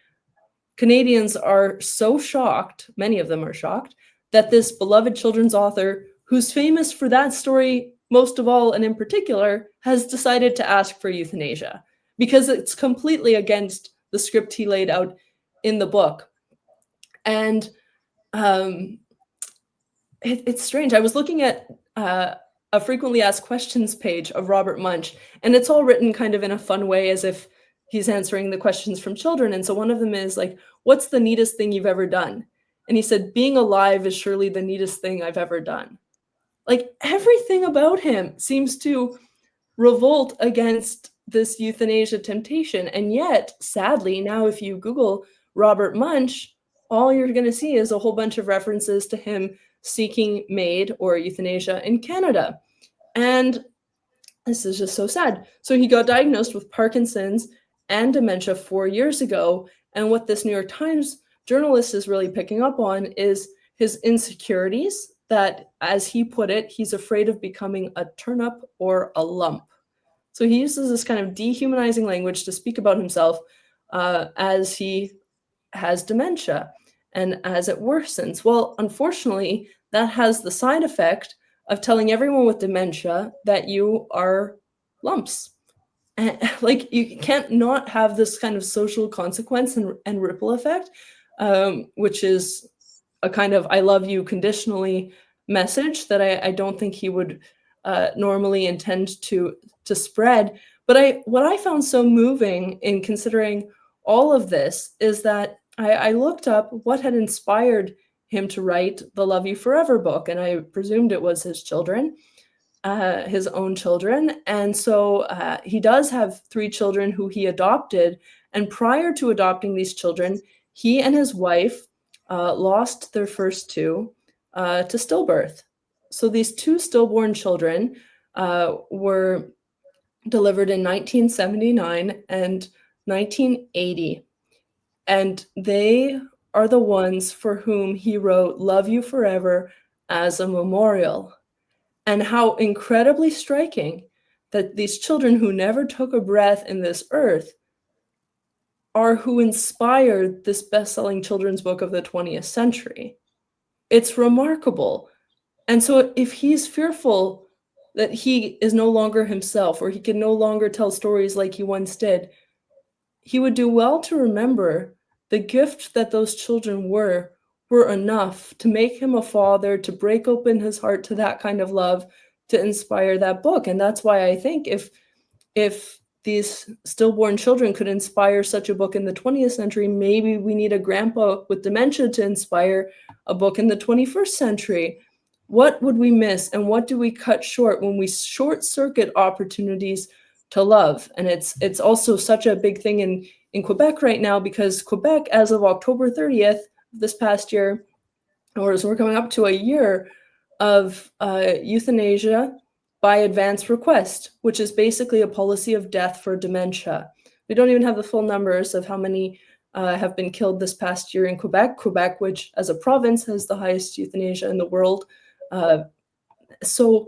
Canadians are so shocked, many of them are shocked, that this beloved children's author, who's famous for that story most of all and in particular, has decided to ask for euthanasia because it's completely against the script he laid out in the book. And um, it's strange. I was looking at a frequently asked questions page of Robert Munch, and it's all written kind of in a fun way as if he's answering the questions from children. And so one of them is like, what's the neatest thing you've ever done? And he said, being alive is surely the neatest thing I've ever done. Like everything about him seems to revolt against this euthanasia temptation. And yet, sadly, now if you Google Robert Munch, all you're going to see is a whole bunch of references to him seeking MAID or euthanasia in Canada. And this is just so sad. So he got diagnosed with Parkinson's and dementia 4 years ago. And what this New York Times journalist is really picking up on is his insecurities that, as he put it, he's afraid of becoming a turnip or a lump. So he uses this kind of dehumanizing language to speak about himself as he has dementia and as it worsens. Well, unfortunately, that has the side effect of telling everyone with dementia that you are lumps. And like you can't not have this kind of social consequence and ripple effect, which is a kind of "I love you conditionally" message that I don't think he would normally intend to spread. But what I found so moving in considering all of this is that I looked up what had inspired him to write the Love You Forever book, and I presumed it was his children, his own children. And so he does have 3 children who he adopted. And prior to adopting these children, he and his wife lost their first 2 to stillbirth. So these 2 stillborn children were delivered in 1979 and 1980. And they are the ones for whom he wrote Love You Forever as a memorial. And how incredibly striking that these children who never took a breath in this earth are who inspired this best-selling children's book of the 20th century. It's remarkable. And so if he's fearful that he is no longer himself, or he can no longer tell stories like he once did, he would do well to remember the gift that those children were enough to make him a father, to break open his heart to that kind of love, to inspire that book. And that's why I think if these stillborn children could inspire such a book in the 20th century, maybe we need a grandpa with dementia to inspire a book in the 21st century. What would we miss, and what do we cut short when we short circuit opportunities to love? And it's also such a big thing in Quebec right now, because Quebec, as of October 30th this past year, or as we're coming up to a year of euthanasia by advance request, which is basically a policy of death for dementia. We don't even have the full numbers of how many have been killed this past year in Quebec. Quebec, which as a province has the highest euthanasia in the world. So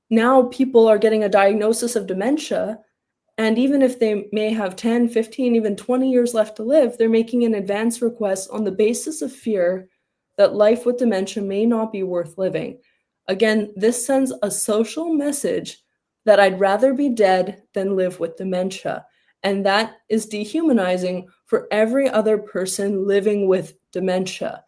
now people are getting a diagnosis of dementia, and even if they may have 10, 15, even 20 years left to live, they're making an advance request on the basis of fear that life with dementia may not be worth living. Again, this sends a social message that I'd rather be dead than live with dementia. And that is dehumanizing for every other person living with dementia.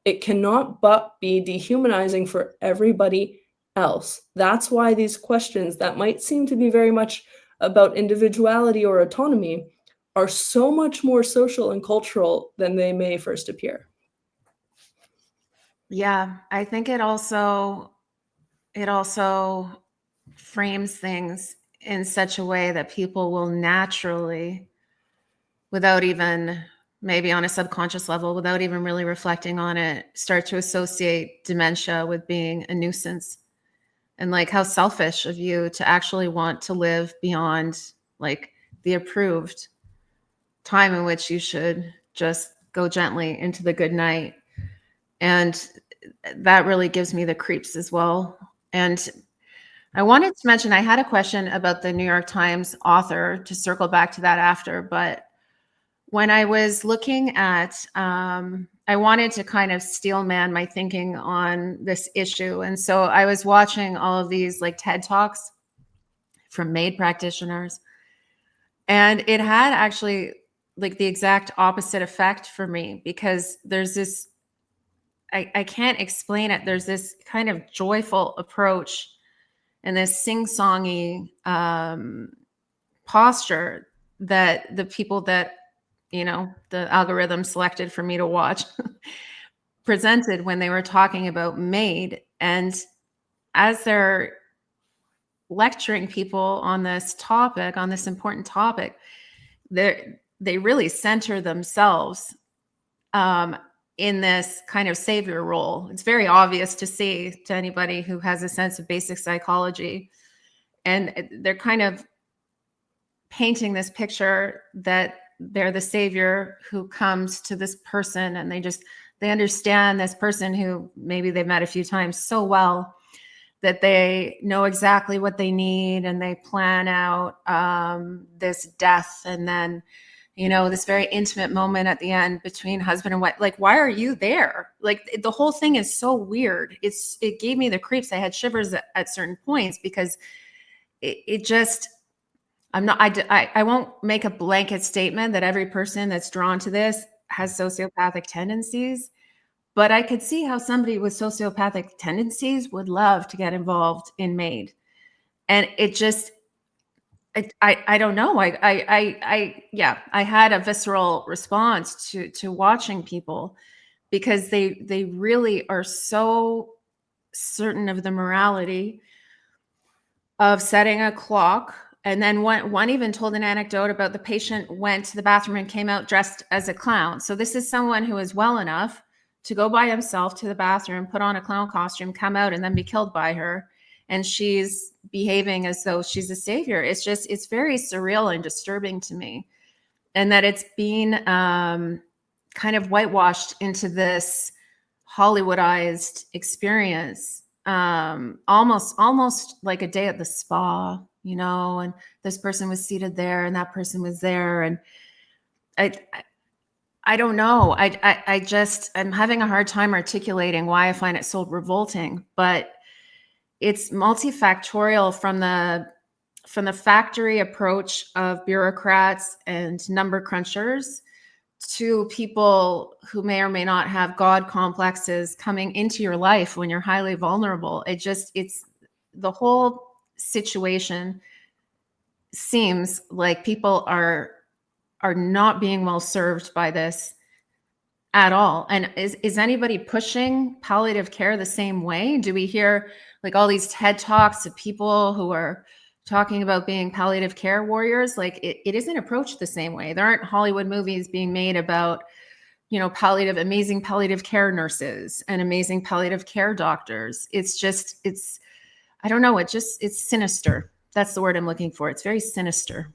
It cannot but be dehumanizing for everybody else. That's why these questions that might seem to be very much about individuality or autonomy are so much more social and cultural than they may first appear. Yeah, I think it also frames things in such a way that people will naturally, without even maybe on a subconscious level, without even really reflecting on it, start to associate dementia with being a nuisance. And like how selfish of you to actually want to live beyond like the approved time in which you should just go gently into the good night. And that really gives me the creeps as well. And I wanted to mention, I had a question about the New York Times author, to circle back to that after, but when I was looking at, I wanted to kind of steelman my thinking on this issue. And so I was watching all of these like TED Talks from MAID practitioners. And it had actually like the exact opposite effect for me, because there's this, I can't explain it. There's this kind of joyful approach and this sing-songy posture that the people that, the algorithm selected for me to watch presented when they were talking about MAID. And as they're lecturing people on this topic, on this important topic, they really center themselves um, in this kind of savior role. It's very obvious to see to anybody who has a sense of basic psychology. And they're kind of painting this picture that they're the savior who comes to this person, and they understand this person who maybe they've met a few times so well that they know exactly what they need, and they plan out this death, and then this very intimate moment at the end between husband and wife. Like, why are you there? Like, the whole thing is so weird. It gave me the creeps. I had shivers at certain points because it just, I won't make a blanket statement that every person that's drawn to this has sociopathic tendencies, but I could see how somebody with sociopathic tendencies would love to get involved in MAID. And it just, I don't know. Yeah, I had a visceral response to watching people, because they really are so certain of the morality of setting a clock. And then one even told an anecdote about the patient went to the bathroom and came out dressed as a clown. So this is someone who is well enough to go by himself to the bathroom, put on a clown costume, come out, and then be killed by her. And she's behaving as though she's a savior. It's very surreal and disturbing to me. And that it's been kind of whitewashed into this Hollywoodized experience, almost like a day at the spa, and this person was seated there and that person was there. And I don't know. I'm having a hard time articulating why I find it so revolting, but it's multifactorial from the factory approach of bureaucrats and number crunchers to people who may or may not have God complexes coming into your life when you're highly vulnerable. It's the whole situation seems like people are not being well served by this at all. And is anybody pushing palliative care the same way? Do we hear like all these TED Talks of people who are talking about being palliative care warriors? Like, it isn't approached the same way. There aren't Hollywood movies being made about, amazing palliative care nurses and amazing palliative care doctors. I don't know. It's sinister. That's the word I'm looking for. It's very sinister.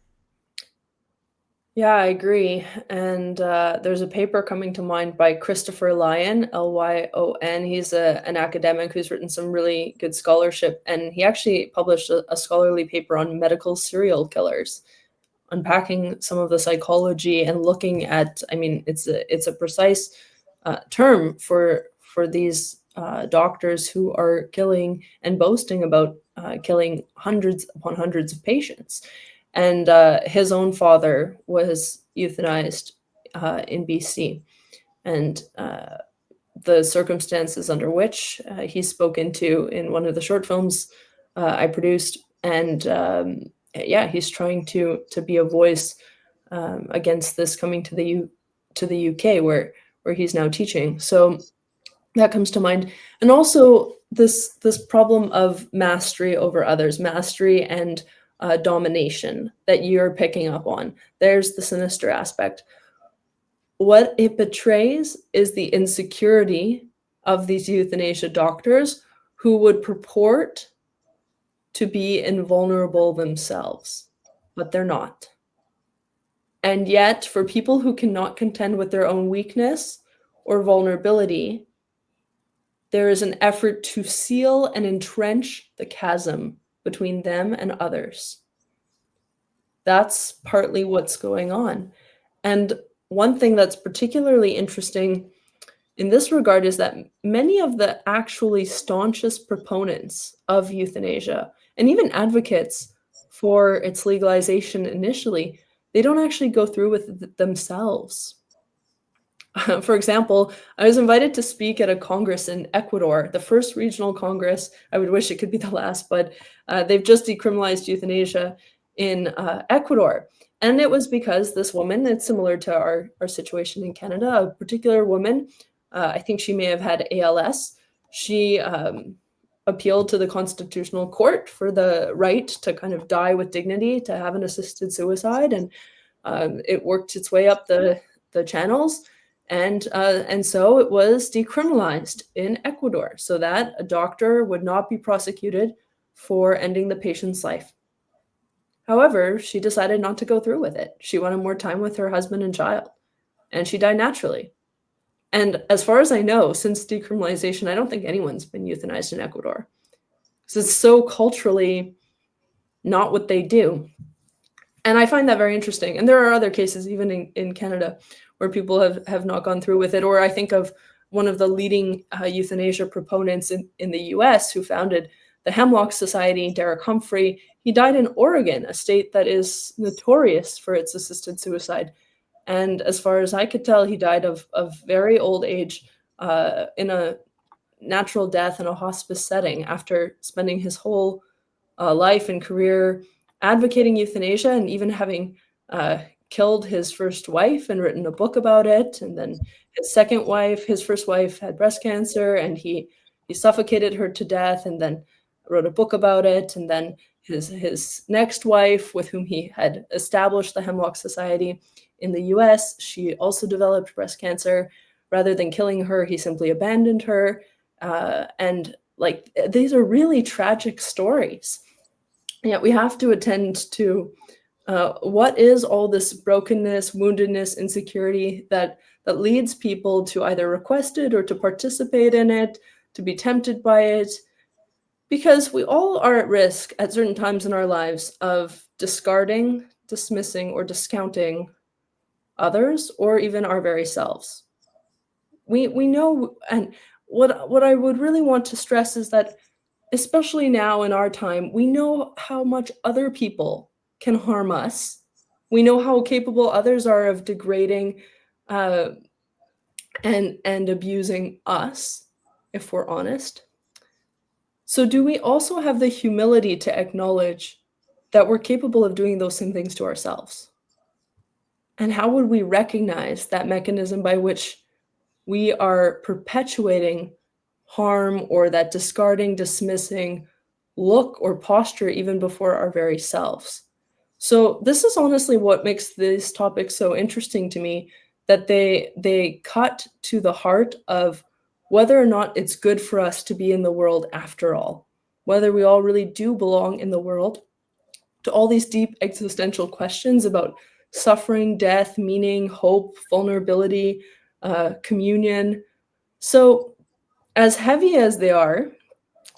Yeah, I agree. And there's a paper coming to mind by Christopher Lyon, Lyon. He's an academic who's written some really good scholarship, and he actually published a scholarly paper on medical serial killers, unpacking some of the psychology and looking at. I mean, it's a precise term for these doctors who are killing and boasting about killing hundreds upon hundreds of patients. And his own father was euthanized in BC. And the circumstances under which he's spoken to in one of the short films I produced. And yeah, he's trying to be a voice against this, coming to the UK where he's now teaching. So that comes to mind. And also this problem of mastery over others, mastery and domination that you're picking up on. There's the sinister aspect. What it betrays is the insecurity of these euthanasia doctors who would purport to be invulnerable themselves, but they're not. And yet, for people who cannot contend with their own weakness or vulnerability, there is an effort to seal and entrench the chasm between them and others. That's partly what's going on. And one thing that's particularly interesting in this regard is that many of the actually staunchest proponents of euthanasia, and even advocates for its legalization initially, they don't actually go through with it themselves. For example, I was invited to speak at a congress in Ecuador, the first regional congress. I would wish it could be the last, but they've just decriminalized euthanasia in Ecuador. And it was because this woman, it's similar to our situation in Canada, a particular woman, I think she may have had ALS. She appealed to the Constitutional Court for the right to kind of die with dignity, to have an assisted suicide, and it worked its way up the channels, and so it was decriminalized in Ecuador, so that a doctor would not be prosecuted for ending the patient's life. However, she decided not to go through with it. She wanted more time with her husband and child, and she died naturally. And as far as I know, since decriminalization, I don't think anyone's been euthanized in Ecuador, because it's so culturally not what they do. And I find that very interesting. And there are other cases, even in Canada, where people have not gone through with it. Or I think of one of the leading euthanasia proponents in the US who founded the Hemlock Society, Derek Humphrey. He died in Oregon, a state that is notorious for its assisted suicide. And as far as I could tell, he died of very old age in a natural death in a hospice setting after spending his whole life and career advocating euthanasia, and even having killed his first wife and written a book about it. And then his first wife had breast cancer, and he suffocated her to death, and then wrote a book about it. And then his next wife, with whom he had established the Hemlock Society in the US, she also developed breast cancer. Rather than killing her, he simply abandoned her. And like, these are really tragic stories. Yet we have to attend to what is all this brokenness, woundedness, insecurity that leads people to either request it or to participate in it, to be tempted by it, because we all are at risk at certain times in our lives of discarding, dismissing, or discounting others, or even our very selves. We know, and what I would really want to stress is that, especially now in our time, we know how much other people can harm us. We know how capable others are of degrading and abusing us, if we're honest. So do we also have the humility to acknowledge that we're capable of doing those same things to ourselves? And how would we recognize that mechanism by which we are perpetuating harm, or that discarding, dismissing look or posture even before our very selves? So this is honestly what makes these topics so interesting to me, that they cut to the heart of whether or not it's good for us to be in the world after all, whether we all really do belong in the world, to all these deep existential questions about suffering, death, meaning, hope, vulnerability, communion. So as heavy as they are,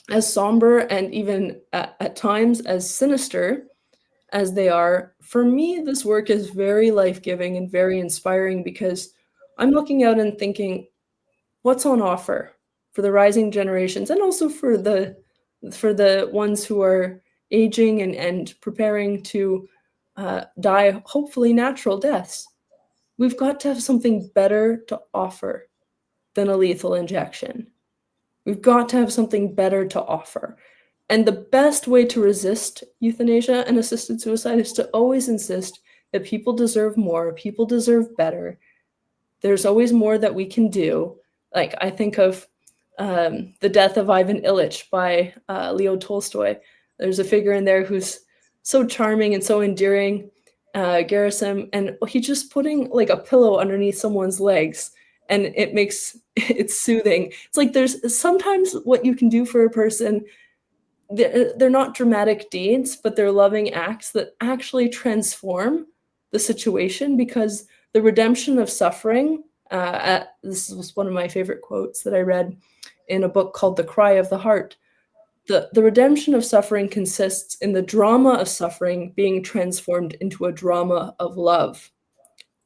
as somber, and even at times as sinister as they are, for me, this work is very life-giving and very inspiring, because I'm looking out and thinking, what's on offer for the rising generations, and also for the ones who are aging and preparing to die, hopefully natural deaths. We've got to have something better to offer than a lethal injection. We've got to have something better to offer. And the best way to resist euthanasia and assisted suicide is to always insist that people deserve more, people deserve better. There's always more that we can do. Like, I think of The Death of Ivan Ilyich by Leo Tolstoy. There's a figure in there who's so charming and so endearing, Gerasim, and he's just putting like a pillow underneath someone's legs, and it makes it soothing. It's like there's sometimes what you can do for a person, they're not dramatic deeds, but they're loving acts that actually transform the situation, because the redemption of suffering, this was one of my favorite quotes that I read in a book called The Cry of the Heart. The redemption of suffering consists in the drama of suffering being transformed into a drama of love.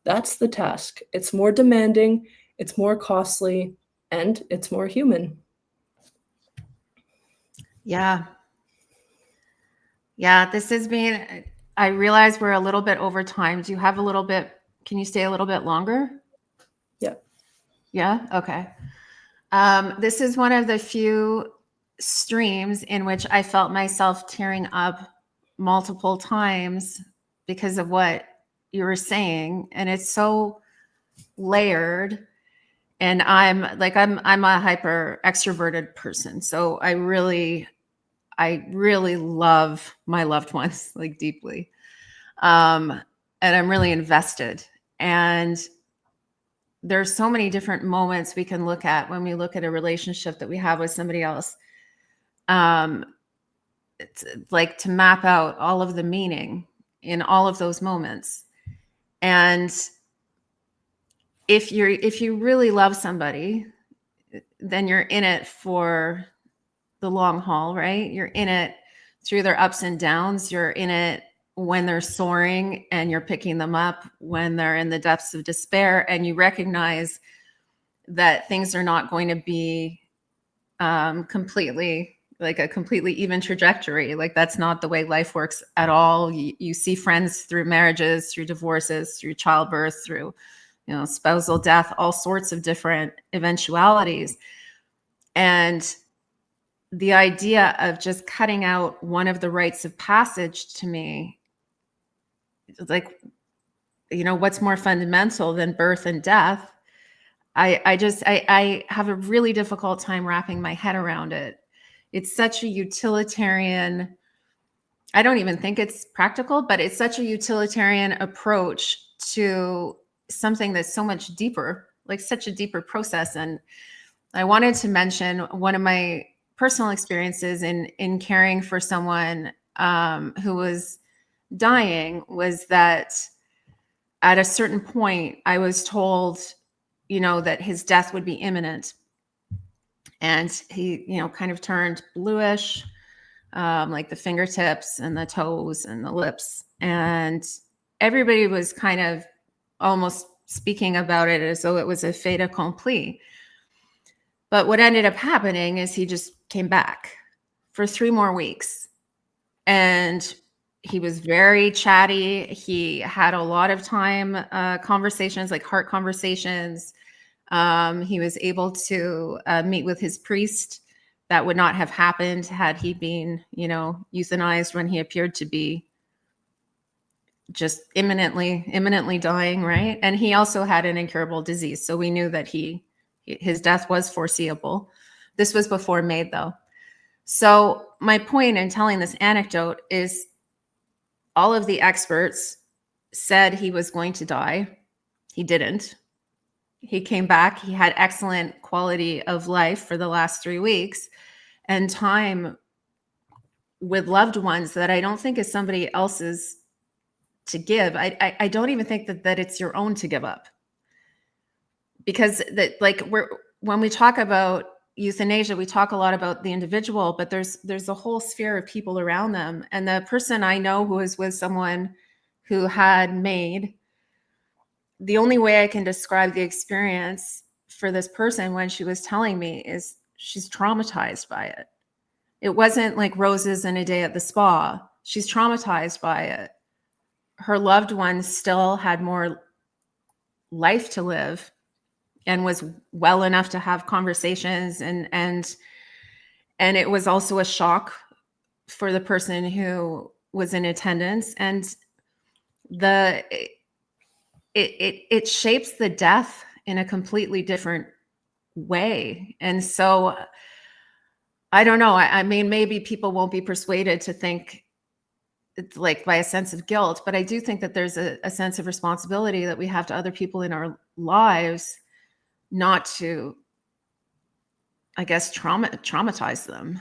That's the task. It's more demanding, it's more costly, and it's more human. Yeah. Yeah, this has been, I realize we're a little bit over time. Do you have a little bit, can you stay a little bit longer? Yeah. Yeah? Okay. This is one of the few streams in which I felt myself tearing up multiple times because of what you were saying. And it's so layered. And I'm a hyper extroverted person. So I really love my loved ones like deeply. And I'm really invested. And there's so many different moments we can look at when we look at a relationship that we have with somebody else. Um, it's like to map out all of the meaning in all of those moments. And if you really love somebody, then you're in it for the long haul, right? You're in it through their ups and downs. You're in it when they're soaring, and you're picking them up when they're in the depths of despair, and you recognize that things are not going to be completely like a completely even trajectory. Like that's not the way life works at all. You see friends through marriages, through divorces, through childbirth, through spousal death, all sorts of different eventualities. And the idea of just cutting out one of the rites of passage, to me, like, what's more fundamental than birth and death? I have a really difficult time wrapping my head around it. It's such a utilitarian, I don't even think it's practical, but it's such a utilitarian approach to something that's so much deeper, like such a deeper process. And I wanted to mention one of my personal experiences in caring for someone who was dying was that at a certain point, I was told, that his death would be imminent. And he, kind of turned bluish, like the fingertips and the toes and the lips. And everybody was kind of almost speaking about it as though it was a fait accompli. But what ended up happening is he just came back for 3 more weeks. And he was very chatty. He had a lot of time conversations, like heart conversations. He was able to meet with his priest. That would not have happened had he been, euthanized when he appeared to be just imminently dying, right? And he also had an incurable disease. So we knew that his death was foreseeable. This was before MAID, though. So my point in telling this anecdote is all of the experts said he was going to die. He didn't. He came back. He had excellent quality of life for the last 3 weeks and time with loved ones that I don't think is somebody else's to give. I don't even think that it's your own to give up. Because when we talk about euthanasia, we talk a lot about the individual, but there's a whole sphere of people around them. And the person I know who is with someone who had MAID, the only way I can describe the experience for this person when she was telling me is she's traumatized by it. It wasn't like roses and a day at the spa. She's traumatized by it. Her loved one still had more life to live and was well enough to have conversations, and it was also a shock for the person who was in attendance. And it shapes the death in a completely different way. And so I don't know. I mean, maybe people won't be persuaded to think it's like by a sense of guilt, but I do think that there's a sense of responsibility that we have to other people in our lives, not to, I guess, traumatize them.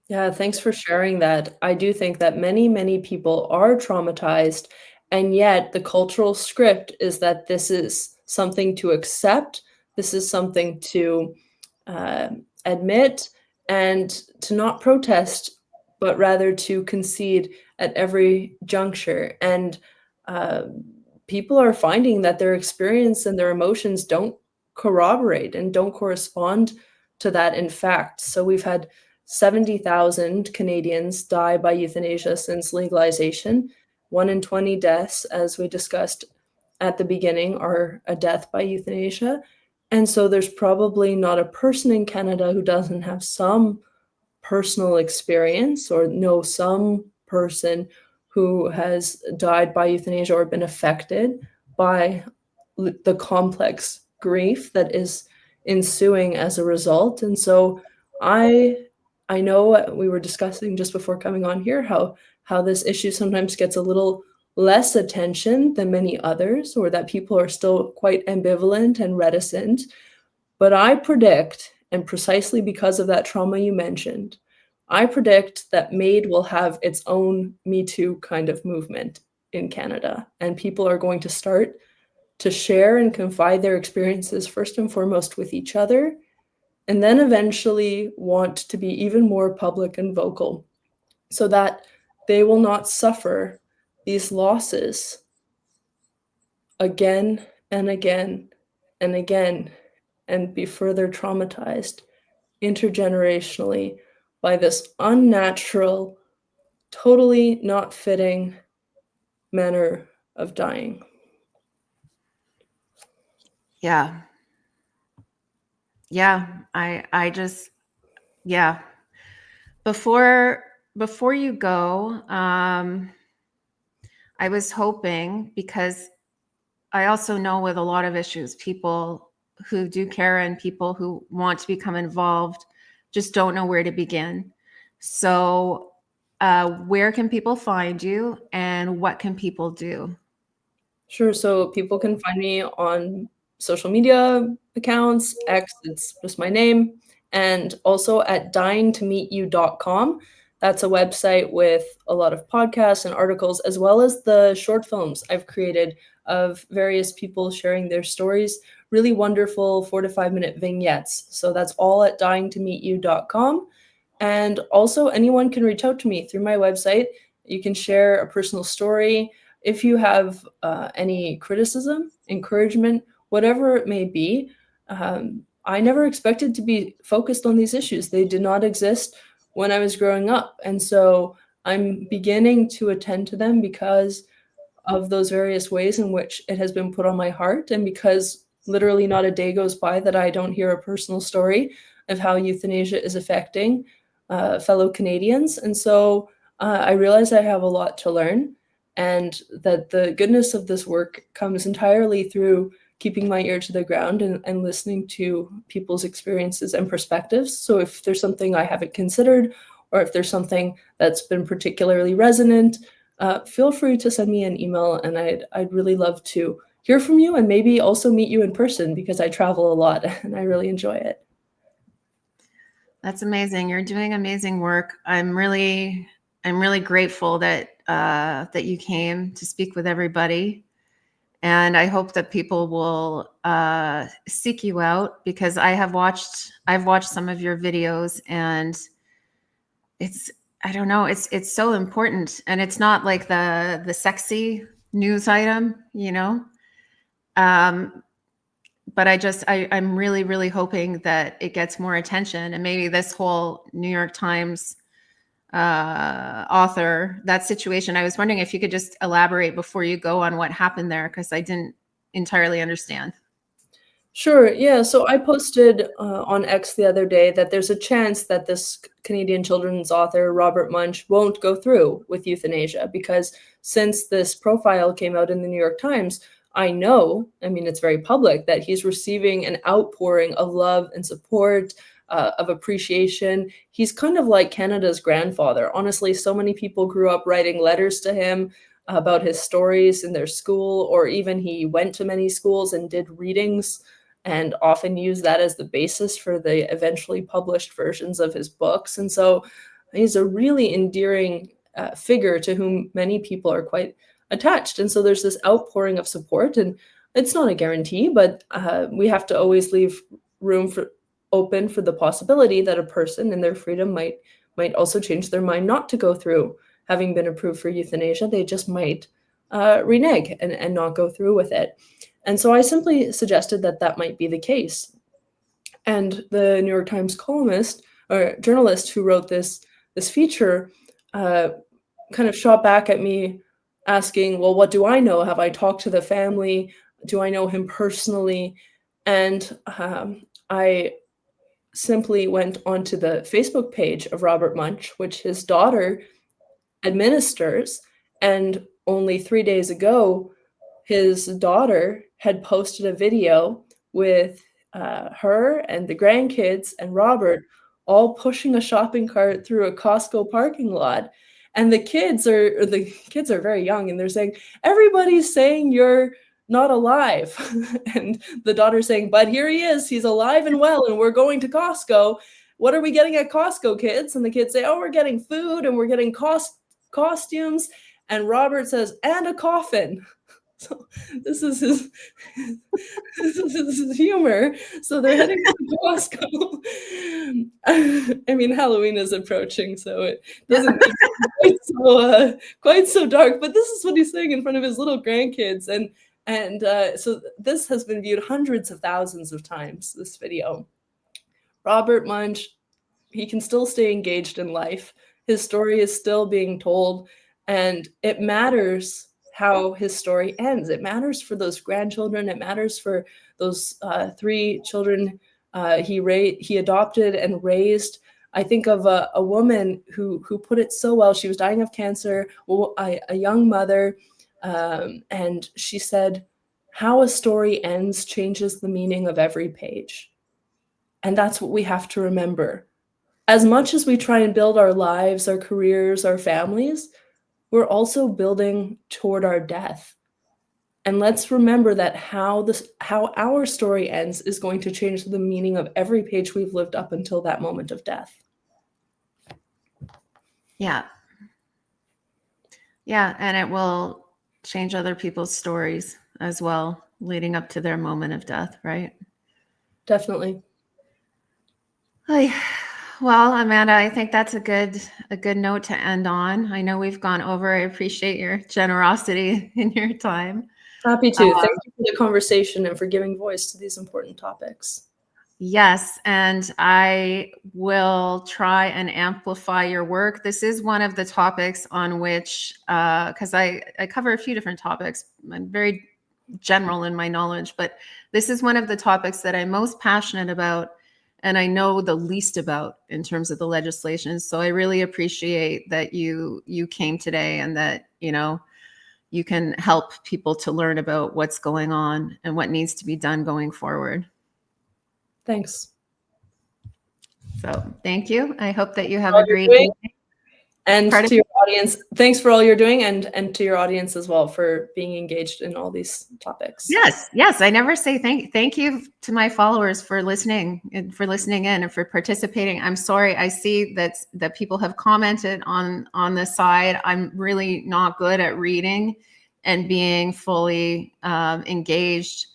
Yeah, thanks for sharing that. I do think that many, many people are traumatized, and yet the cultural script is that this is something to accept, this is something to admit, and to not protest, but rather to concede at every juncture. And uh, people are finding that their experience and their emotions don't corroborate and don't correspond to that in fact. So we've had 70,000 Canadians die by euthanasia since legalization. 1 in 20 deaths, as we discussed at the beginning, are a death by euthanasia. And so there's probably not a person in Canada who doesn't have some personal experience or know some person who has died by euthanasia or been affected by the complex grief that is ensuing as a result. And so I I know we were discussing just before coming on here how this issue sometimes gets a little less attention than many others, or that people are still quite ambivalent and reticent. But I predict, and precisely because of that trauma you mentioned, I predict that MAID will have its own Me Too kind of movement in Canada, and people are going to start to share and confide their experiences first and foremost with each other, and then eventually want to be even more public and vocal so that they will not suffer these losses again and again and again and be further traumatized intergenerationally by this unnatural, totally not fitting manner of dying. Yeah. Yeah. I just, yeah. Before before you go, I was hoping, because I also know with a lot of issues, people who do care and people who want to become involved just don't know where to begin. So, where can people find you and what can people do? Sure, so people can find me on social media accounts, X, it's just my name, and also at dyingtomeetyou.com. That's a website with a lot of podcasts and articles, as well as the short films I've created of various people sharing their stories, really wonderful 4 to 5 minute vignettes. So that's all at dyingtomeetyou.com. And also, anyone can reach out to me through my website. You can share a personal story. If you have any criticism, encouragement, whatever it may be, I never expected to be focused on these issues. They did not exist when I was growing up. And so I'm beginning to attend to them because of those various ways in which it has been put on my heart, and because literally not a day goes by that I don't hear a personal story of how euthanasia is affecting fellow Canadians. And so I realize I have a lot to learn, and that the goodness of this work comes entirely through keeping my ear to the ground and listening to people's experiences and perspectives. So if there's something I haven't considered, or if there's something that's been particularly resonant, feel free to send me an email, and I'd really love to hear from you and maybe also meet you in person, because I travel a lot and I really enjoy it. That's amazing. You're doing amazing work. I'm really grateful that that you came to speak with everybody. And I hope that people will seek you out, because I've watched some of your videos, and it's, I don't know, it's so important, and it's not like the sexy news item, you know. Um, but I'm really hoping that it gets more attention, and maybe this whole New York Times author, that situation. I was wondering if you could just elaborate before you go on what happened there, because I didn't entirely understand. Sure. Yeah. So I posted on X the other day that there's a chance that this Canadian children's author, Robert Munsch, won't go through with euthanasia, because since this profile came out in the New York Times, I know, I mean, it's very public, that he's receiving an outpouring of love and support, of appreciation. He's kind of like Canada's grandfather. Honestly, so many people grew up writing letters to him about his stories in their school, or even he went to many schools and did readings and often use that as the basis for the eventually published versions of his books. And so he's a really endearing figure to whom many people are quite attached. And so there's this outpouring of support, and it's not a guarantee, but we have to always leave room for open for the possibility that a person in their freedom might also change their mind not to go through having been approved for euthanasia. They just might renege and not go through with it. And so I simply suggested that that might be the case. And the New York Times columnist or journalist who wrote this feature uh, kind of shot back at me asking, well, what do I know? Have I talked to the family? Do I know him personally? And I simply went onto the Facebook page of Robert Munsch, which his daughter administers. And only 3 days ago, his daughter had posted a video with her and the grandkids and Robert all pushing a shopping cart through a Costco parking lot. And the kids are very young and they're saying, everybody's saying you're not alive. And the daughter's saying, but here he is, he's alive and well, and we're going to Costco. What are we getting at Costco, kids? And the kids say, oh, we're getting food and we're getting costumes. And Robert says, and a coffin. So this is his this is his humor. So they're heading to Costco. I mean, Halloween is approaching, so it doesn't need to be quite so dark. But this is what he's saying in front of his little grandkids, and so this has been viewed hundreds of thousands of times. This video, Robert Munch, he can still stay engaged in life. His story is still being told, and it matters how his story ends. It matters for those grandchildren. It matters for those 3 children he adopted and raised. I think of a woman who put it so well. She was dying of cancer, a young mother, and she said, how a story ends changes the meaning of every page. And that's what we have to remember. As much as we try and build our lives, our careers, our families, we're also building toward our death. And let's remember that how our story ends is going to change the meaning of every page we've lived up until that moment of death. Yeah. Yeah, and it will change other people's stories as well, leading up to their moment of death, right? Definitely. Well, Amanda, I think that's a good note to end on. I know we've gone over. I appreciate your generosity in your time. Happy to. Thank you for the conversation and for giving voice to these important topics. Yes, and I will try and amplify your work. This is one of the topics on which, because I cover a few different topics. I'm very general in my knowledge, but this is one of the topics that I'm most passionate about and I know the least about in terms of the legislation. So I really appreciate that you came today and that, you can help people to learn about what's going on and what needs to be done going forward. Thanks. So thank you. I hope that you have a great day. And to your audience, thanks for all you're doing, and to your audience as well for being engaged in all these topics. Yes. I never say thank you to my followers for listening and for listening in and for participating. I'm sorry. I see that people have commented on the side. I'm really not good at reading and being fully engaged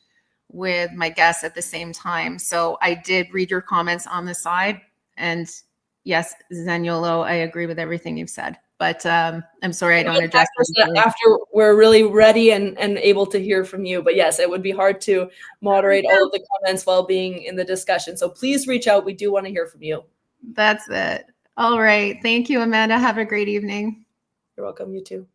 with my guests at the same time. So I did read your comments on the side, and yes, Zaniolo, I agree with everything you've said, but I'm sorry I don't address it after we're really ready and able to hear from you. But yes, it would be hard to moderate all of the comments while being in the discussion. So please reach out. We do want to hear from you. That's it. All right. Thank you, Amanda. Have a great evening. You're welcome. You too.